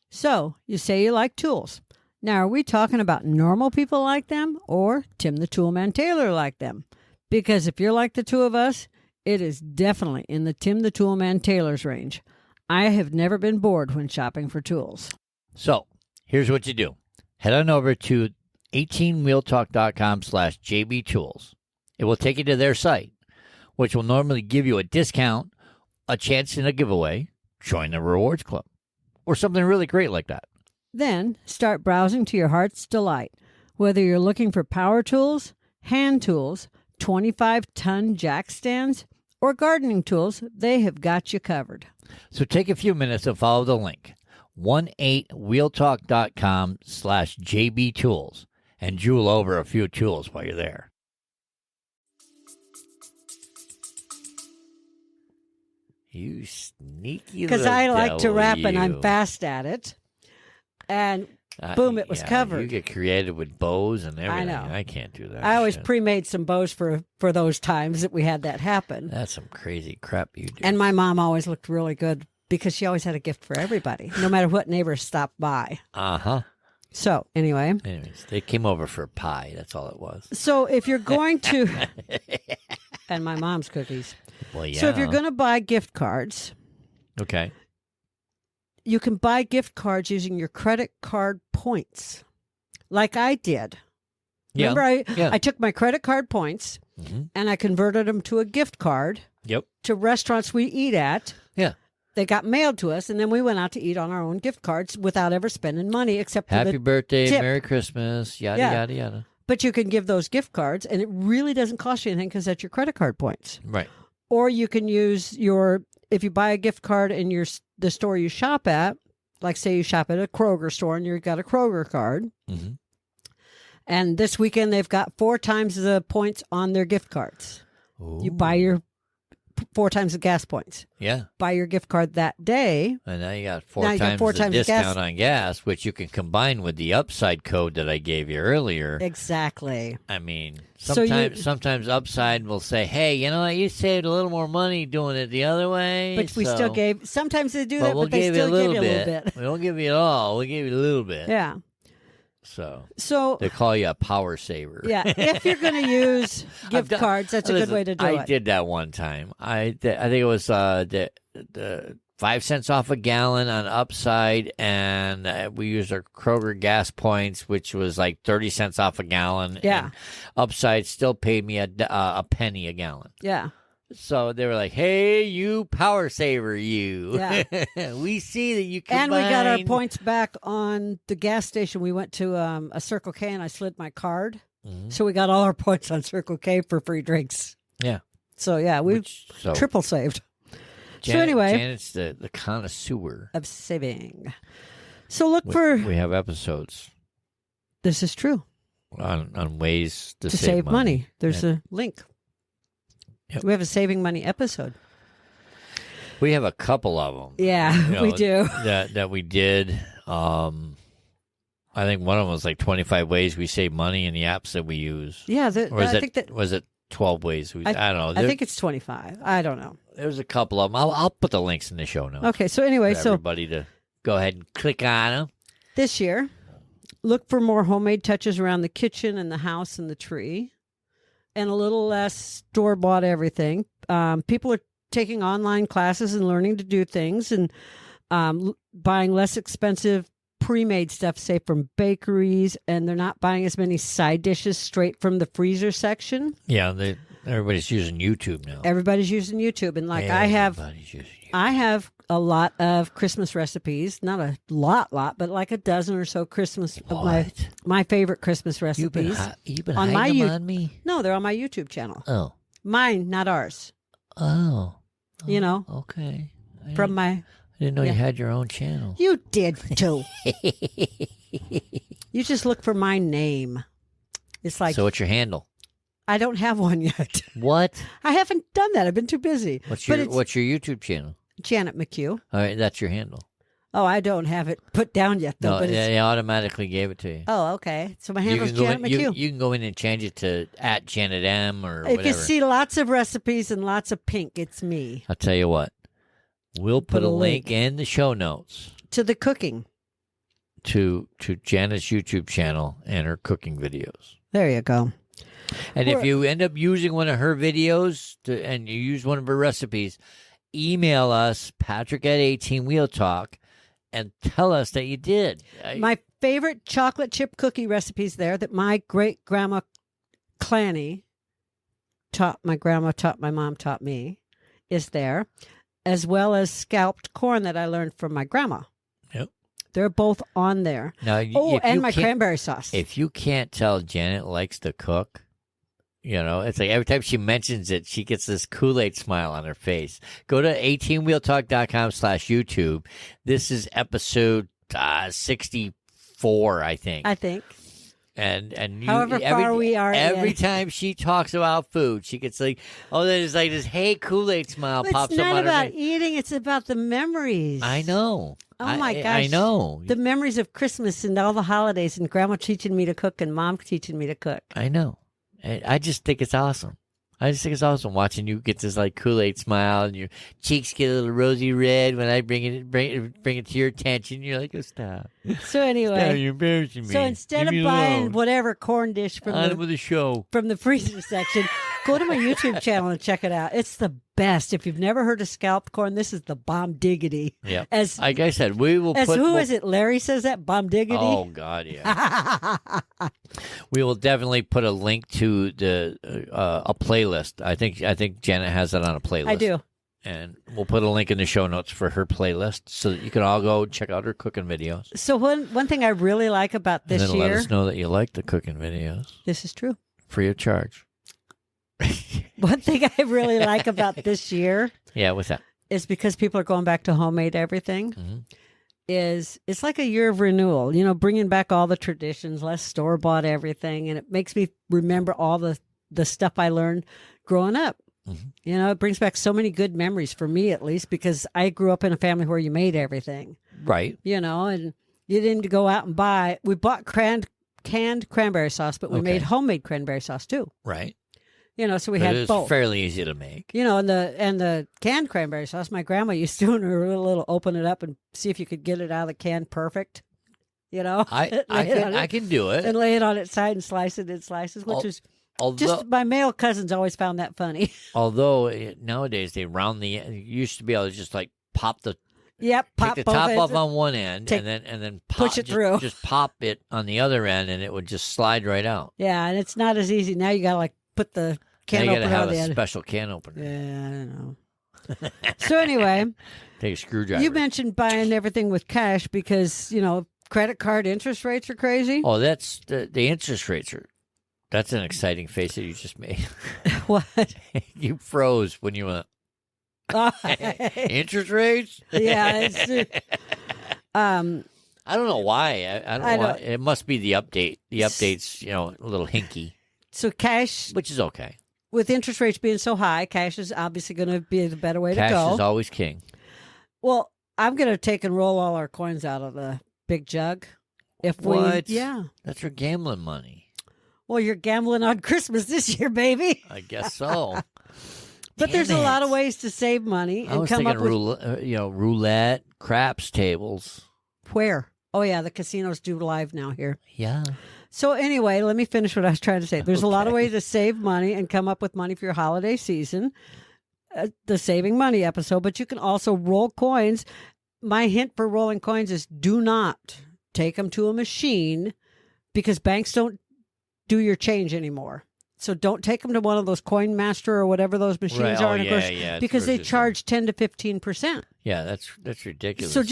So, you say you like tools. Now, are we talking about normal people like them or Tim the Toolman Taylor like them? Because if you're like the two of us, it is definitely in the Tim the Toolman Taylor's range. I have never been bored when shopping for tools. So, here's what you do. Head on over to 18wheeltalk.com/JBTools. It will take you to their site, which will normally give you a discount, a chance in a giveaway, join the rewards club, or something really great like that. Then start browsing to your heart's delight. Whether you're looking for power tools, hand tools, 25-ton jack stands, or gardening tools, they have got you covered. So take a few minutes and follow the link, 18wheeltalk.com/JBTools, and jewel over a few tools while you're there. You sneaky Because little I like to devil, rap and you. I'm fast at it. And boom, it was covered. You get creative with bows and everything. know. I can't do that. I always shit. pre-made some bows for those times that we had that happen. That's some crazy crap you do. And my mom always looked really good because she always had a gift for everybody, no matter what neighbors stopped by. Uh-huh. So anyway. Anyways, they came over for pie. That's all it was. So if you're going to, and my mom's cookies. Well, yeah. So if you're going to buy gift cards, Okay. you can buy gift cards using your credit card points, like I did. Yeah. Remember, Yeah. I took my credit card points and I converted them to a gift card Yep. to restaurants we eat at. Yeah. They got mailed to us, and then we went out to eat on our own gift cards without ever spending money except for Happy the birthday, tip. Merry Christmas, yada, Yeah. yada, yada. But you can give those gift cards, and it really doesn't cost you anything because that's your credit card points. Right. Or you can use if you buy a gift card in the store you shop at, like say you shop at a Kroger store and you've got a Kroger card, Mm-hmm. and this weekend they've got 4 times the points on their gift cards. You buy your 4 times the gas points. Yeah. Buy your gift card that day. And now you got Now you got four the times the discount gas. on gas, which you can combine with the upside code that I gave you earlier. Exactly. I mean, So sometimes upside will say, hey, you know what, you saved a little more money doing it the other way. But we still gave, sometimes they do that, we'll but they give still you a give little you a little bit. We don't give you it all. We'll give you a little bit. Yeah. So They call you a power saver. yeah, if you're going to use gift cards, that's a good way to do it. I did that one time. I think it was the 5 cents off a gallon on upside, and we used our Kroger gas points, which was like 30 cents off a gallon. Yeah. And upside still paid me a penny a gallon. Yeah. So they were like, hey, you power saver, you. Yeah. We see that you can. And we got our points back on the gas station. We went to a Circle K, and I slid my card. Mm-hmm. So we got all our points on Circle K for free drinks. Yeah. So, yeah, we triple saved. So anyway. Janet's the connoisseur of saving. So we have episodes. This is true. On ways to save money. There's a link. Yep. We have a saving money episode. We have a couple of them. Yeah, we do. That we did. I think one of them was like 25 ways we save money in the apps that we use. Yeah, was it 12 ways? I don't know. I think it's 25. I don't know. There's a couple of them. I'll put the links in the show notes. Okay, so anyway, for everybody to go ahead and click on them. This year, look for more homemade touches around the kitchen and the house and the tree, and a little less store-bought everything. People are taking online classes and learning to do things, and buying less expensive pre-made stuff, say from bakeries, and they're not buying as many side dishes straight from the freezer section. Yeah, everybody's using YouTube now. Everybody's using YouTube, and like I have a lot of Christmas recipes, not a lot, but like a dozen or so Christmas of my favorite Christmas recipes. You've been hiding them on me? No, they're on my YouTube channel. Oh, mine, not ours. Oh, you know. Okay. I didn't know you had your own channel. You did too. You just look for my name. It's like. So what's your handle? I don't have one yet. What? I haven't done that. I've been too busy. What's your YouTube channel? Janet McHugh. All right, that's your handle. Oh, I don't have it put down yet, though. No, they automatically gave it to you. Oh, okay. So my handle's Janet McHugh. You can go in and change it to @JanetM or whatever. If you see lots of recipes and lots of pink, it's me. I'll tell you what. We'll put a link in the show notes. To the cooking. To Janet's YouTube channel and her cooking videos. There you go. And if you end up using one of her videos and you use one of her recipes, email us, Patrick at 18 Wheel Talk, and tell us that you did. My favorite chocolate chip cookie recipes there that my great grandma Clanny taught my mom taught me is there, as well as scalped corn that I learned from my grandma. Yep. They're both on there. Now, and my cranberry sauce. If you can't tell Janet likes to cook, you know, it's like every time she mentions it, she gets this Kool-Aid smile on her face. Go to 18wheeltalk.com/YouTube. This is episode 64, I think. And however far we are. Every time she talks about food, she gets like, there's like this hey Kool-Aid smile pops up on her face. It's not about eating, it's about the memories. I know. Oh my gosh. I know. The memories of Christmas and all the holidays and grandma teaching me to cook and mom teaching me to cook. I know. I just think it's awesome. I just think it's awesome watching you get this like Kool-Aid smile and your cheeks get a little rosy red when I bring it to your attention. You're like, oh, stop. So anyway, stop, you're embarrassing me. So instead of buying whatever corn dish from the freezer section, go to my YouTube channel and check it out. It's the best. If you've never heard of scalped corn, this is the bomb diggity. Yeah. Like I said, we will put... Is it? Larry says that? Bomb diggity? Oh, God, yeah. We will definitely put a link to a playlist. I think Janet has that on a playlist. I do. And we'll put a link in the show notes for her playlist so that you can all go check out her cooking videos. So one thing I really like about this and then year... let us know that you like the cooking videos. This is true. Free of charge. One thing I really like about this year, what's that? Is because people are going back to homemade everything. Mm-hmm. It's like a year of renewal. You know, bringing back all the traditions, less store bought everything, and it makes me remember all the stuff I learned growing up. You know, it brings back so many good memories for me, at least, because I grew up in a family where you made everything. Right. You know, and you didn't go out and buy. We bought canned cranberry sauce, but we made homemade cranberry sauce too. Right. You know, so we But had it was both. fairly easy to make. You know, and the canned cranberry sauce, my grandma used to, when we were a little, open it up and see if you could get it out of the can perfect. You know, I can do it. and lay it on its side and slice it in slices, which is just my male cousins always found that funny. Although nowadays they round you used to be able to just like pop the take the top off on one end and then push it through. Just pop it on the other end and it would just slide right out. Yeah, and it's not as easy now. You got to like put the can now you opener gotta on have the a end. special can opener. Yeah, I don't know. So anyway, take a screwdriver. You mentioned buying everything with cash because credit card interest rates are crazy. Oh, that's the interest rates are. That's an exciting face that you just made. What? You froze when you went. Interest rates? Yeah. I don't know why. I don't know why. It must be the update. The update's, a little hinky. So cash, which is okay. With interest rates being so high, cash is obviously going to be the better way to go. Cash is always king. Well, I'm going to take and roll all our coins out of the big jug. Yeah. That's your gambling money. Well, you're gambling on Christmas this year, baby. I guess so. But there's a lot of ways to save money and come up with roulette, craps tables. Where? Oh yeah, the casinos do live now here. Yeah. So anyway, let me finish what I was trying to say. There's a lot of ways to save money and come up with money for your holiday season. The saving money episode, but you can also roll coins. My hint for rolling coins is do not take them to a machine because banks don't do your change anymore. So don't take them to one of those Coin Master or whatever those machines are. Because they charge 10 to 15%. Yeah, that's ridiculous. So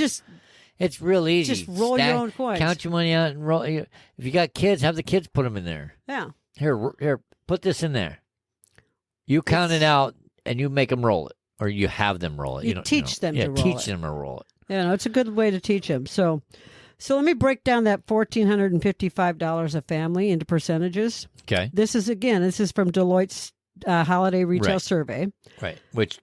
it's real easy. Just roll your own coins. Count your money out and roll. If you got kids, have the kids put them in there. Yeah. Here, put this in there. You count it out and you make them roll it, or you have them roll it. You teach them to roll it. Teach them to roll it. Yeah, it's a good way to teach them. So let me break down that $1,455 a family into percentages. Okay. This is from Deloitte's holiday retail survey. Right. Which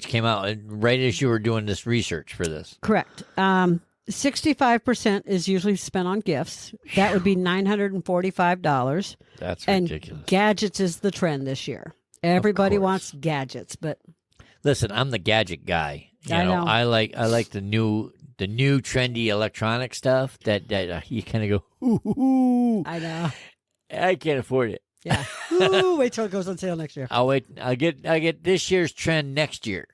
came out right as you were doing this research for this. Correct. 65% is usually spent on gifts. That would be $945. That's and ridiculous. Gadgets is the trend this year. Everybody wants gadgets, but listen, I'm the gadget guy. I know. I like the new trendy electronic stuff that you kind of go, ooh. I know. I can't afford it. Yeah. Ooh, wait till it goes on sale next year. I'll wait. I'll get this year's trend next year.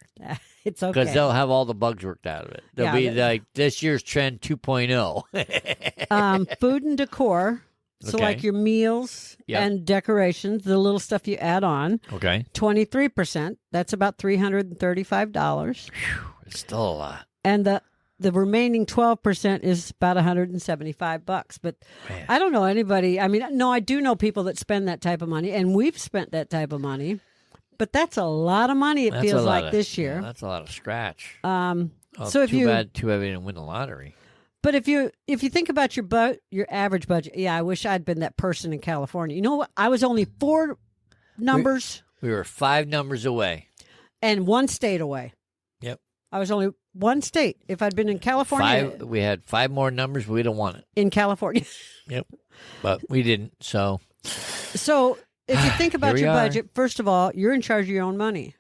It's okay. Because they'll have all the bugs worked out of it. They'll be like this year's trend 2.0. Food and decor. So like your meals and decorations, the little stuff you add on. Okay. 23%. That's about $335. It's still a lot. And the remaining 12% is about $175. But man. I don't know anybody. I mean, no, I do know people that spend that type of money, and we've spent that type of money. But that's a lot of money. It feels like this year. Yeah, that's a lot of scratch. So if too bad we didn't win the lottery. But if you think about your average budget, I wish I'd been that person in California. You know what? I was only 4 numbers. We were 5 numbers away. And 1 state away. Yep. I was only 1 state. If I'd been in California. We had 5 more numbers. We'd have won it. In California. Yep. But we didn't. So if you think about your budget, first of all, you're in charge of your own money.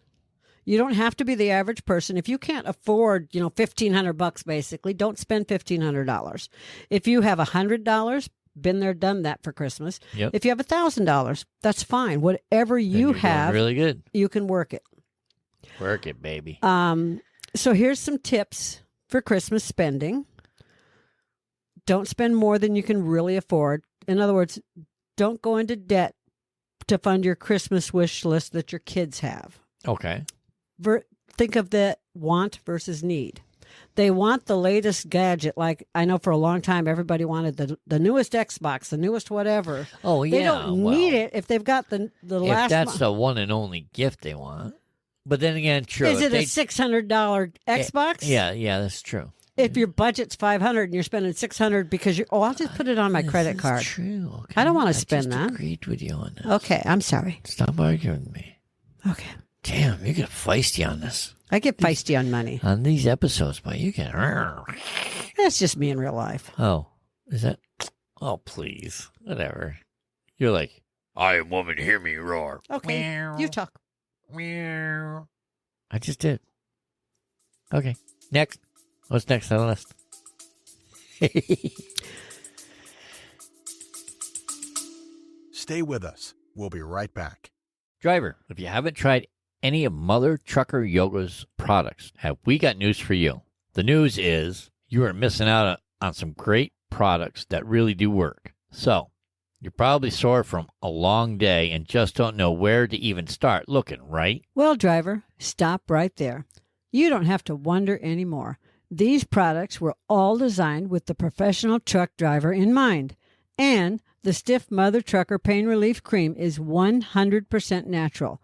You don't have to be the average person. If you can't afford, $1,500 basically, don't spend $1,500. If you have $100, been there, done that for Christmas. Yep. If you have $1,000, that's fine. Whatever you have, really good. You can work it. Work it, baby. So here's some tips for Christmas spending. Don't spend more than you can really afford. In other words, don't go into debt to fund your Christmas wish list that your kids have. Okay. Think of the want versus need. They want the latest gadget. Like I know for a long time, everybody wanted the newest Xbox, the newest whatever. Oh, yeah. They don't need it if they've got the last. If that's the one and only gift they want. But then again, true. Is it a $600 Xbox? Yeah, that's true. If your budget's $500 and you're spending $600 because I'll just put it on my credit card. True. Okay. I don't want to spend that. I agreed with you on that. Okay, I'm sorry. Stop arguing with me. Okay. Damn, you get feisty on this. I get feisty on money. On these episodes, but you get... That's just me in real life. Oh, is that... Oh, please. Whatever. You're like, I am woman, hear me roar. Okay, Meow. you talk. Meow. I just did. Okay, next. What's next on the list? Stay with us. We'll be right back. Driver, if you haven't tried any of Mother Trucker Yoga's products, have we got news for you. The news is you are missing out on some great products that really do work. So, you're probably sore from a long day and just don't know where to even start looking, right? Well, driver, stop right there. You don't have to wonder anymore. These products were all designed with the professional truck driver in mind. And the Stiff Mother Trucker Pain Relief Cream is 100% natural.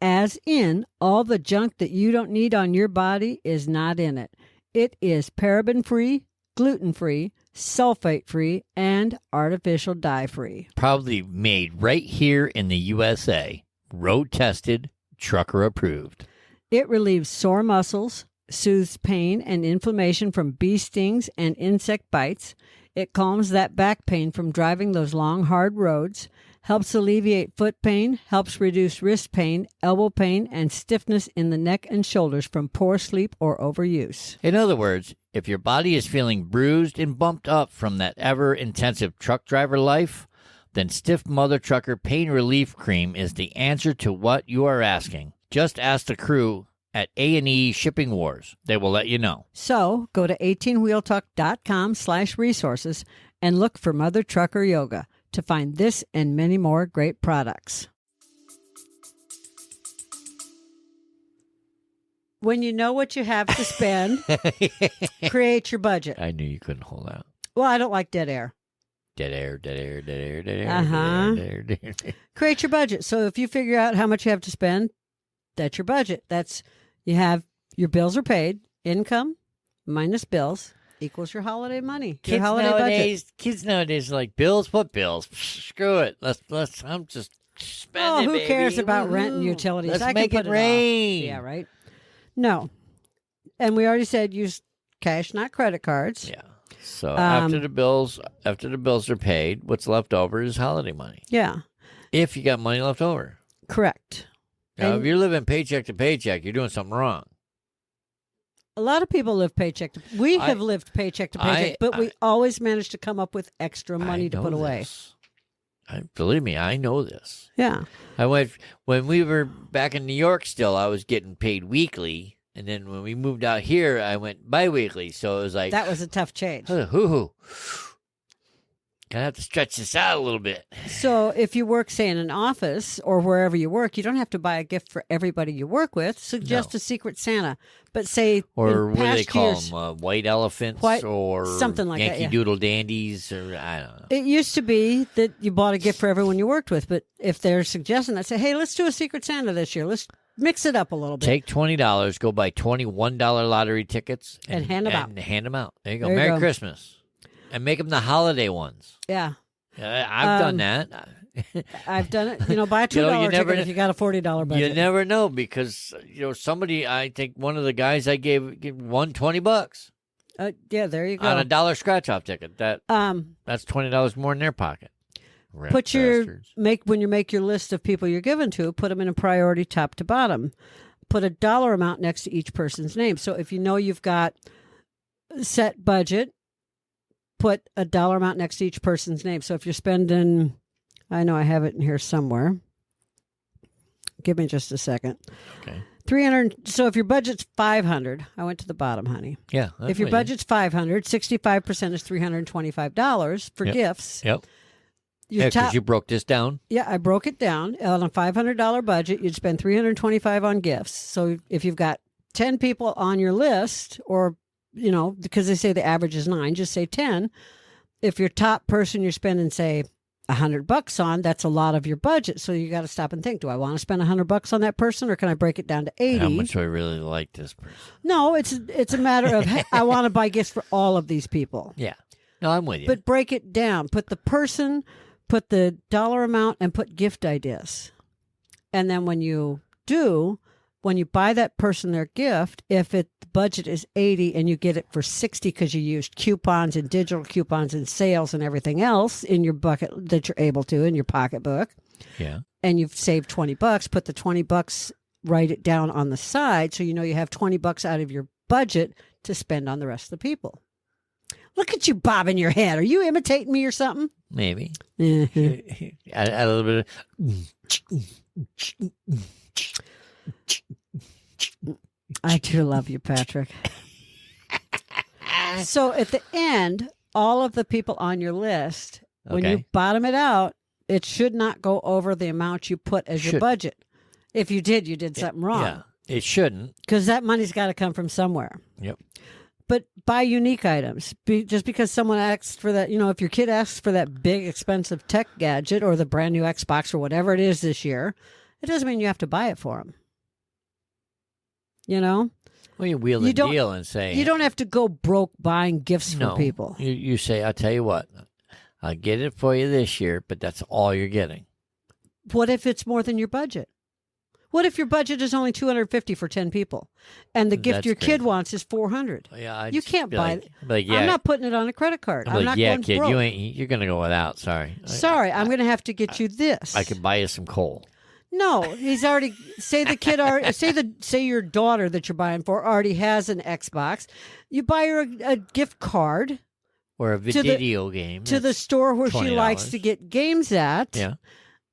As in, all the junk that you don't need on your body is not in it. It is paraben-free, gluten-free, sulfate-free, and artificial dye-free. Probably made right here in the USA. Road tested, trucker approved. It relieves sore muscles, soothes pain and inflammation from bee stings and insect bites. It calms that back pain from driving those long, hard roads, helps alleviate foot pain, helps reduce wrist pain, elbow pain, and stiffness in the neck and shoulders from poor sleep or overuse. In other words, if your body is feeling bruised and bumped up from that ever-intensive truck driver life, then Stiff Mother Trucker Pain Relief Cream is the answer to what you are asking. Just ask the crew at A&E Shipping Wars. They will let you know. So go to 18wheeltalk.com/resources and look for Mother Trucker Yoga to find this and many more great products. When you know what you have to spend, create your budget. I knew you couldn't hold out. Well, I don't like dead air. Dead air, dead air, dead air, dead air, Uh-huh. dead air, dead air, dead air. Create your budget. So if you figure out how much you have to spend, that's your budget. That's you have your bills are paid, income minus bills equals your holiday money. Your holiday budget. Kids nowadays are like, bills, what bills? Screw it. Let's I'm just spending. Oh, who baby. cares about rent and utilities? Let's I make can it put rain. off. Yeah, right. No, and we already said use cash, not credit cards. Yeah. So after the bills are paid, what's left over is holiday money. Yeah, If you got money left over. correct. Now, And if you're living paycheck to paycheck, you're doing something wrong. a lot of people live paycheck to. We have lived paycheck to paycheck, but we always manage to come up with extra money to put away. Believe me, I know this. Yeah. When we were back in New York still, I was getting paid weekly. And then when we moved out here, I went bi-weekly. So it was like... That was a tough change. Gonna have to stretch this out a little bit. So if you work, say, in an office or wherever you work, you don't have to buy a gift for everybody you work with. Suggest a Secret Santa. But say or in what do they past call years, them? White elephants or something like that, Yankee yeah. Doodle dandies or I don't know. It used to be that you bought a gift for everyone you worked with. But if they're suggesting that, say, hey, let's do a Secret Santa this year. Let's mix it up a little bit. Take $20, go buy $21 lottery tickets. And hand 'em out. And hand them out. There you go. There you Merry go. Christmas. And make them the holiday ones. Yeah. I've done that. I've done it. Buy a $2 You never- ticket if you got a $40 budget. You never know because somebody. I think one of the guys I gave won $20 Yeah, there you go. on a $1 scratch off ticket. That's $20 more in their pocket. Rat Put bastards. when you make your list of people you're giving to, put them in a priority top to bottom. Put a dollar amount next to each person's name. So if you know you've got set budget, put a dollar amount next to each person's name. So if you're spending, I know I have it in here somewhere. Give me just a second. Okay. 300. So if your budget's 500, I went to the bottom, honey. Yeah. If your budget's 500, 65% is $325 for gifts. Yep. Your Because you broke this down. Yeah, I broke it down. On a $500 budget, you'd spend $325 on gifts. So if you've got 10 people on your list, or, because they say the average is 9, just say 10. If your top person you're spending, say, $100 on, that's a lot of your budget. So you got to stop and think, do I want to spend $100 on that person, or can I break it down to 80? How much do I really like this person? No, it's a matter of, hey, I want to buy gifts for all of these people. Yeah. No, I'm with you. But break it down. Put the person, put the dollar amount, and put gift ideas. And then when you do, when you buy that person their gift, if the budget is 80 and you get it for 60 because you used coupons and digital coupons and sales and everything else in your bucket that you're able to in your pocketbook, Yeah. and you've saved $20, put the $20, write it down on the side so you know you have $20 out of your budget to spend on the rest of the people. Look at you bobbing your head. Are you imitating me or something? Maybe. Mhm. A little bit I do love you, Patrick. So at the end, all of the people on your list, when you Okay. bottom it out, it should not go over the amount you put as your Shouldn't. budget. If you did, you did something wrong. Yeah. It shouldn't. Because that money's got to come from somewhere. Yep. But buy unique items. Just because someone asks for that, if your kid asks for that big expensive tech gadget or the brand new Xbox or whatever it is this year, it doesn't mean you have to buy it for them. Well, you wheel You the don't- deal and say, You don't have to go broke buying gifts for no. people. You say, I'll tell you what, I'll get it for you this year, but that's all you're getting. What if it's more than your budget? What if your budget is only $250 for 10 people and the gift That's your kid crazy. wants is $400? Yeah, I'd You just can't be buy like, like, yeah. I'm not putting it on a credit card. I'm I'm like, not yeah, going kid, broke. you're gonna go without. Sorry. Sorry, I'm going to have to get you this. I could buy you some coal. No, he's already say the kid already say your daughter that you're buying for already has an Xbox. You buy her a gift card Or a To the- video game. to the that's- store where she $20. likes to get games at. Yeah,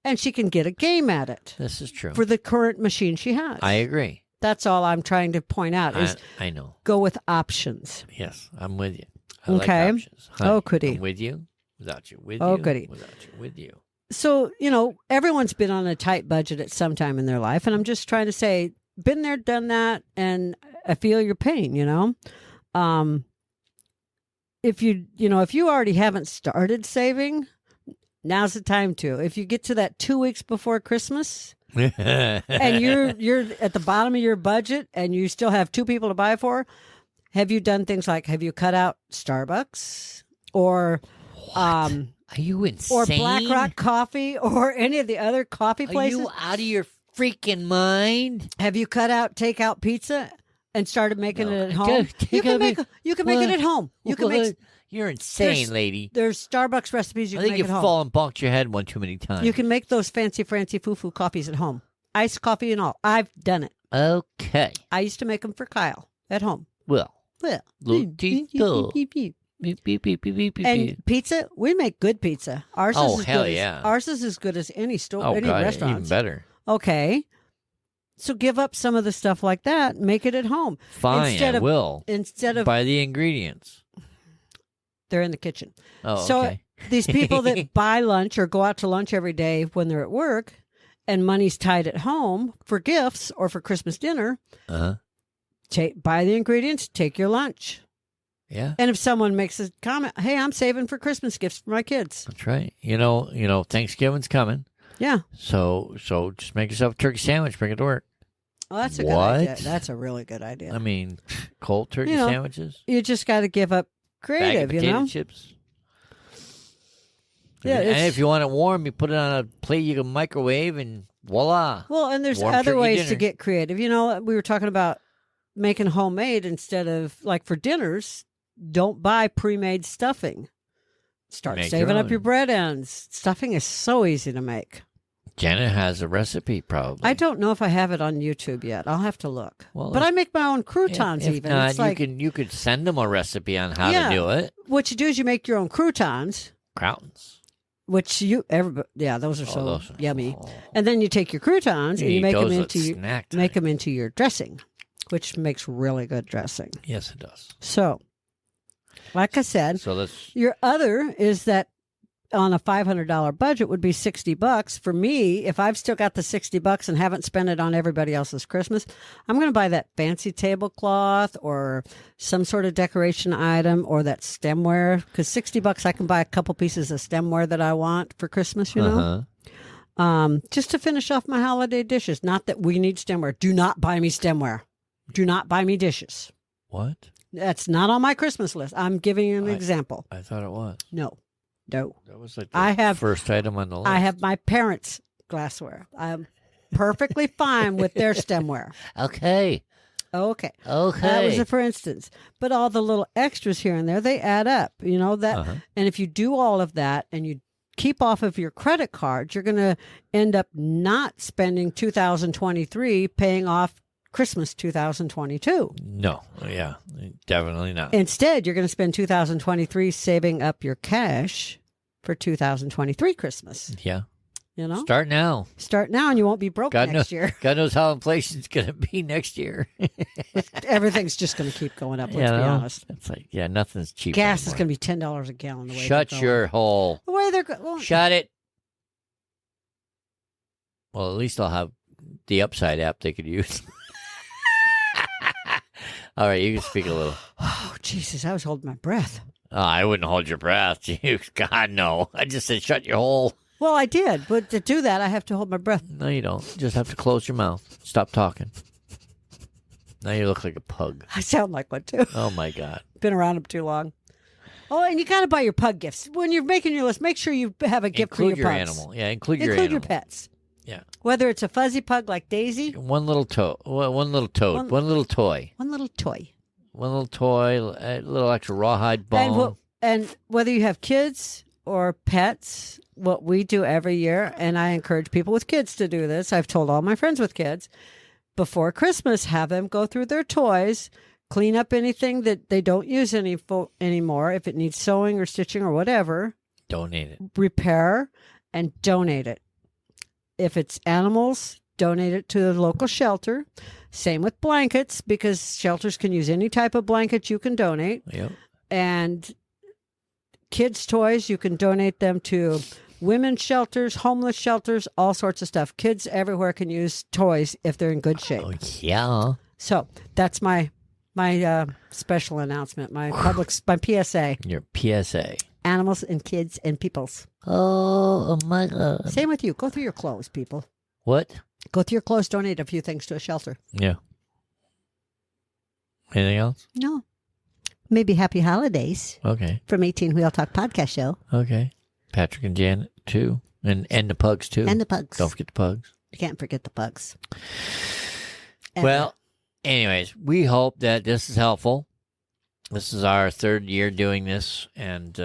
And she can get a game at it this is true. for the current machine she has. I agree. That's all I'm trying to point out is I know. go with options. Yes, I'm with you. I Okay. like options. Honey, Oh, goody. I'm with you. Without you. With Oh, you. goody. Without you. With you. So, everyone's been on a tight budget at some time in their life. And I'm just trying to say, been there, done that. And I feel your pain, If you already haven't started saving, now's the time to. If you get to that 2 weeks before Christmas and you're at the bottom of your budget and you still have two people to buy for, have you done things like, have you cut out Starbucks or Are you insane? or Black Rock Coffee or any of the other coffee Are places? you out of your freaking mind? Have you cut out takeout pizza and started making No. it at home? Take You can out make a- you can make it What? at home. You can make You're insane, There's- lady. there's Starbucks recipes you I can think make you've at home. fallen bonked your head one too many times. You can make those fancy foo-foo coffees at home. Iced coffee and all. I've done it. Okay. I used to make them for Kyle at home. Well. Well, Lutito. Beep, beep, beep, beep, beep, beep, beep. and pizza, we make good pizza. Ours Oh, is as hell good yeah. Ours is as good as any store, Oh, any God, restaurant. even better. Okay. So give up some of the stuff like that. Make it at home. Fine, Instead I of- will. Instead of Buy the ingredients. they're in the kitchen. Oh, So okay. these people that buy lunch or go out to lunch every day when they're at work and money's tied at home for gifts or for Christmas dinner, Uh-huh. buy the ingredients, take your lunch. Yeah, And if someone makes a comment, hey, I'm saving for Christmas gifts for my kids. that's right. You know, Thanksgiving's coming. Yeah. So just make yourself a turkey sandwich, bring it to work. Well, that's a good What? idea. That's a really good idea. I mean, cold turkey You know, sandwiches, You just got to give up bag creative, of potato chips. Yeah, and it's- if you want it warm, you put it on a plate you can microwave, and voila. Well, and there's Warm other turkey ways to dinner. get creative. We were talking about making homemade instead of like for dinners. Don't buy pre-made stuffing. Start Make saving your up your own. bread ends. Stuffing is so easy to make. Janet has a recipe, probably. I don't know if I have it on YouTube yet. I'll have to look. Well, but if- I make my own croutons. If even not, it's like you could send them a recipe on how Yeah. to do it. what you do is you make your own croutons, Croutons. which those are so those are- yummy. oh. And then you take your croutons and you eat make them those at into your, snack time. make them into your dressing, which makes really good dressing. Yes, it does. So, like I said, So let's. your other is that on a $500 budget would be $60. For me, if I've still got the $60 and haven't spent it on everybody else's Christmas, I'm going to buy that fancy tablecloth or some sort of decoration item or that stemware. Because $60, I can buy a couple pieces of stemware that I want for Christmas, Uh-huh. just to finish off my holiday dishes. Not that we need stemware. Do not buy me stemware. Do not buy me dishes. What? That's not on my Christmas list. I'm giving you an example. I thought it was. No. That was like the I have- first item on the list. I have my parents' glassware. perfectly fine with their stemware. Okay. Okay. Okay. That was a for instance. But all the little extras here and there, they add up. You know that. Uh-huh. And if you do all of that and you keep off of your credit cards, you're going to end up not spending 2023 paying off Christmas 2022. No. Yeah. Definitely not. Instead, you're going to spend 2023 saving up your cash for 2023 Christmas. Yeah. You know? Start now. Start now and you won't be broke God next knows, year. God knows how inflation's going to be next year. Everything's just going to keep going up, let's be honest. It's like, yeah, nothing's cheap Gas anymore. is going to be $10 a gallon. The way Shut they're your going. hole. The way they're going. Well, Shut it. Well, at least I'll have the Upside app they could use. All right, you can speak a little. oh, Jesus, I was holding my breath. Oh, I wouldn't hold your breath. God, no. I just said shut your hole. Well, I did, but to do that, I have to hold my breath. No, you don't. You just have to close your mouth. Stop talking. Now you look like a pug. I sound like one, too. Oh, my God. Been around them too long. Oh, and you got to buy your pug gifts. When you're making your list, make sure you have a gift Include for your your pugs. animal. Yeah, include your Include animal. your pets. Yeah. Whether it's a fuzzy pug like Daisy, One little toad. One little toad. One little toy. one little toy. One little toy. A little extra rawhide bone. And whether you have kids or pets, what we do every year, and I encourage people with kids to do this. I've told all my friends with kids, before Christmas, have them go through their toys, clean up anything that they don't use anymore. If it needs sewing or stitching or whatever, Donate it. repair and donate it. If it's animals, donate it to the local shelter. Same with blankets, because shelters can use any type of blanket you can donate. Yep. And kids' toys, you can donate them to women's shelters, homeless shelters, all sorts of stuff. Kids everywhere can use toys if they're in good shape. Oh, yeah. So that's my special announcement, my PSA. Your PSA. Animals and kids and peoples. Oh, my God. Same with you. Go through your clothes, people. What? Go through your clothes, donate a few things to a shelter. Yeah. Anything else? No. Maybe happy holidays Okay. from 18 Wheel Talk Podcast Show. Okay. Patrick and Janet, too. And the pugs, too. And the pugs. Don't forget the pugs. You can't forget the pugs. Well, anyways, we hope that this is helpful. This is our third year doing this, and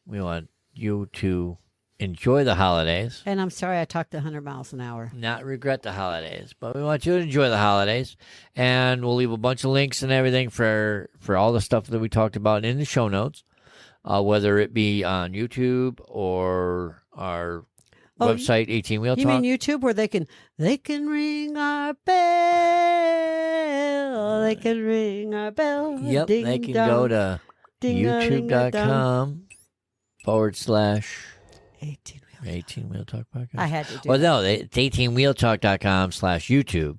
we want you to enjoy the holidays. And I'm sorry I talked 100 miles an hour. Not regret the holidays, but we want you to enjoy the holidays. And we'll leave a bunch of links and everything for all the stuff that we talked about in the show notes, whether it be on YouTube or our website, 18 Wheel Talk. You mean YouTube, where they can ring our bell? They can ring our bell. Yep, Ding they can dong, go to ding-a-ling-a-dong. youtube.com/18 Wheel Talk Podcast. I had to do Well, that. no, it's 18wheeltalk.com/YouTube.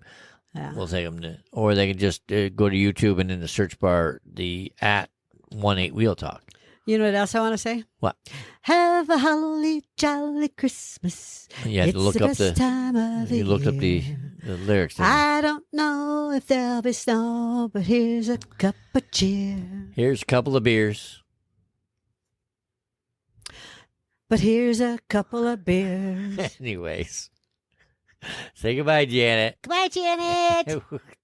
Yeah. We'll take them to, or they can just go to YouTube and in the search bar, the @18 Wheel Talk. You know what else I want to say? What? Have a holly jolly Christmas. You had It's to look the up best time of the you looked up the year. lyrics. didn't you? I don't know if there'll be snow, but here's a cup of cheer. Here's a couple of beers. But here's a couple of beers. Anyways, say goodbye, Janet. Goodbye, Janet.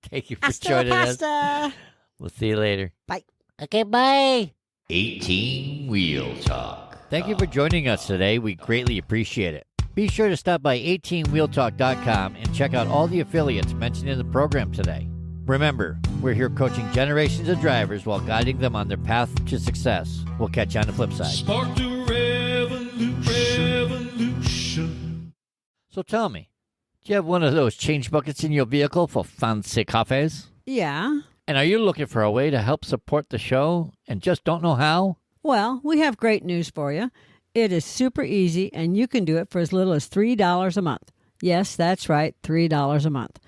Thank you for Hasta la joining us. pasta. We'll see you later. Bye. Okay, bye. 18 Wheel Talk. Thank you for joining us today. We greatly appreciate it. Be sure to stop by 18wheeltalk.com and check out all the affiliates mentioned in the program today. Remember, we're here coaching generations of drivers while guiding them on their path to success. We'll catch you on the flip side. Spark the revolution. So tell me, do you have one of those change buckets in your vehicle for fancy cafes? Yeah. And are you looking for a way to help support the show and just don't know how? Well, we have great news for you. It is super easy, and you can do it for as little as $3 a month. Yes, that's right, $3 a month.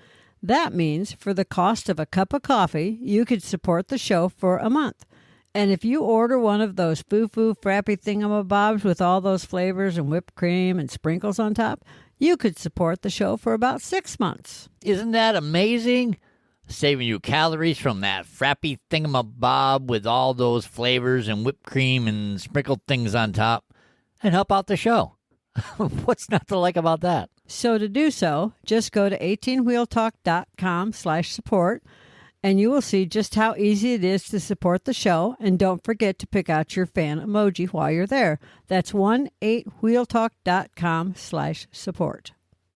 That means for the cost of a cup of coffee, you could support the show for a month. And if you order one of those foo-foo frappy thingamabobs with all those flavors and whipped cream and sprinkles on top, you could support the show for about 6 months. Isn't that amazing? Saving you calories from that frappy thingamabob with all those flavors and whipped cream and sprinkled things on top, and help out the show. What's not to like about that? So to do so, just go to 18wheeltalk.com/support and you will see just how easy it is to support the show. And don't forget to pick out your fan emoji while you're there. That's 18wheeltalk.com/support.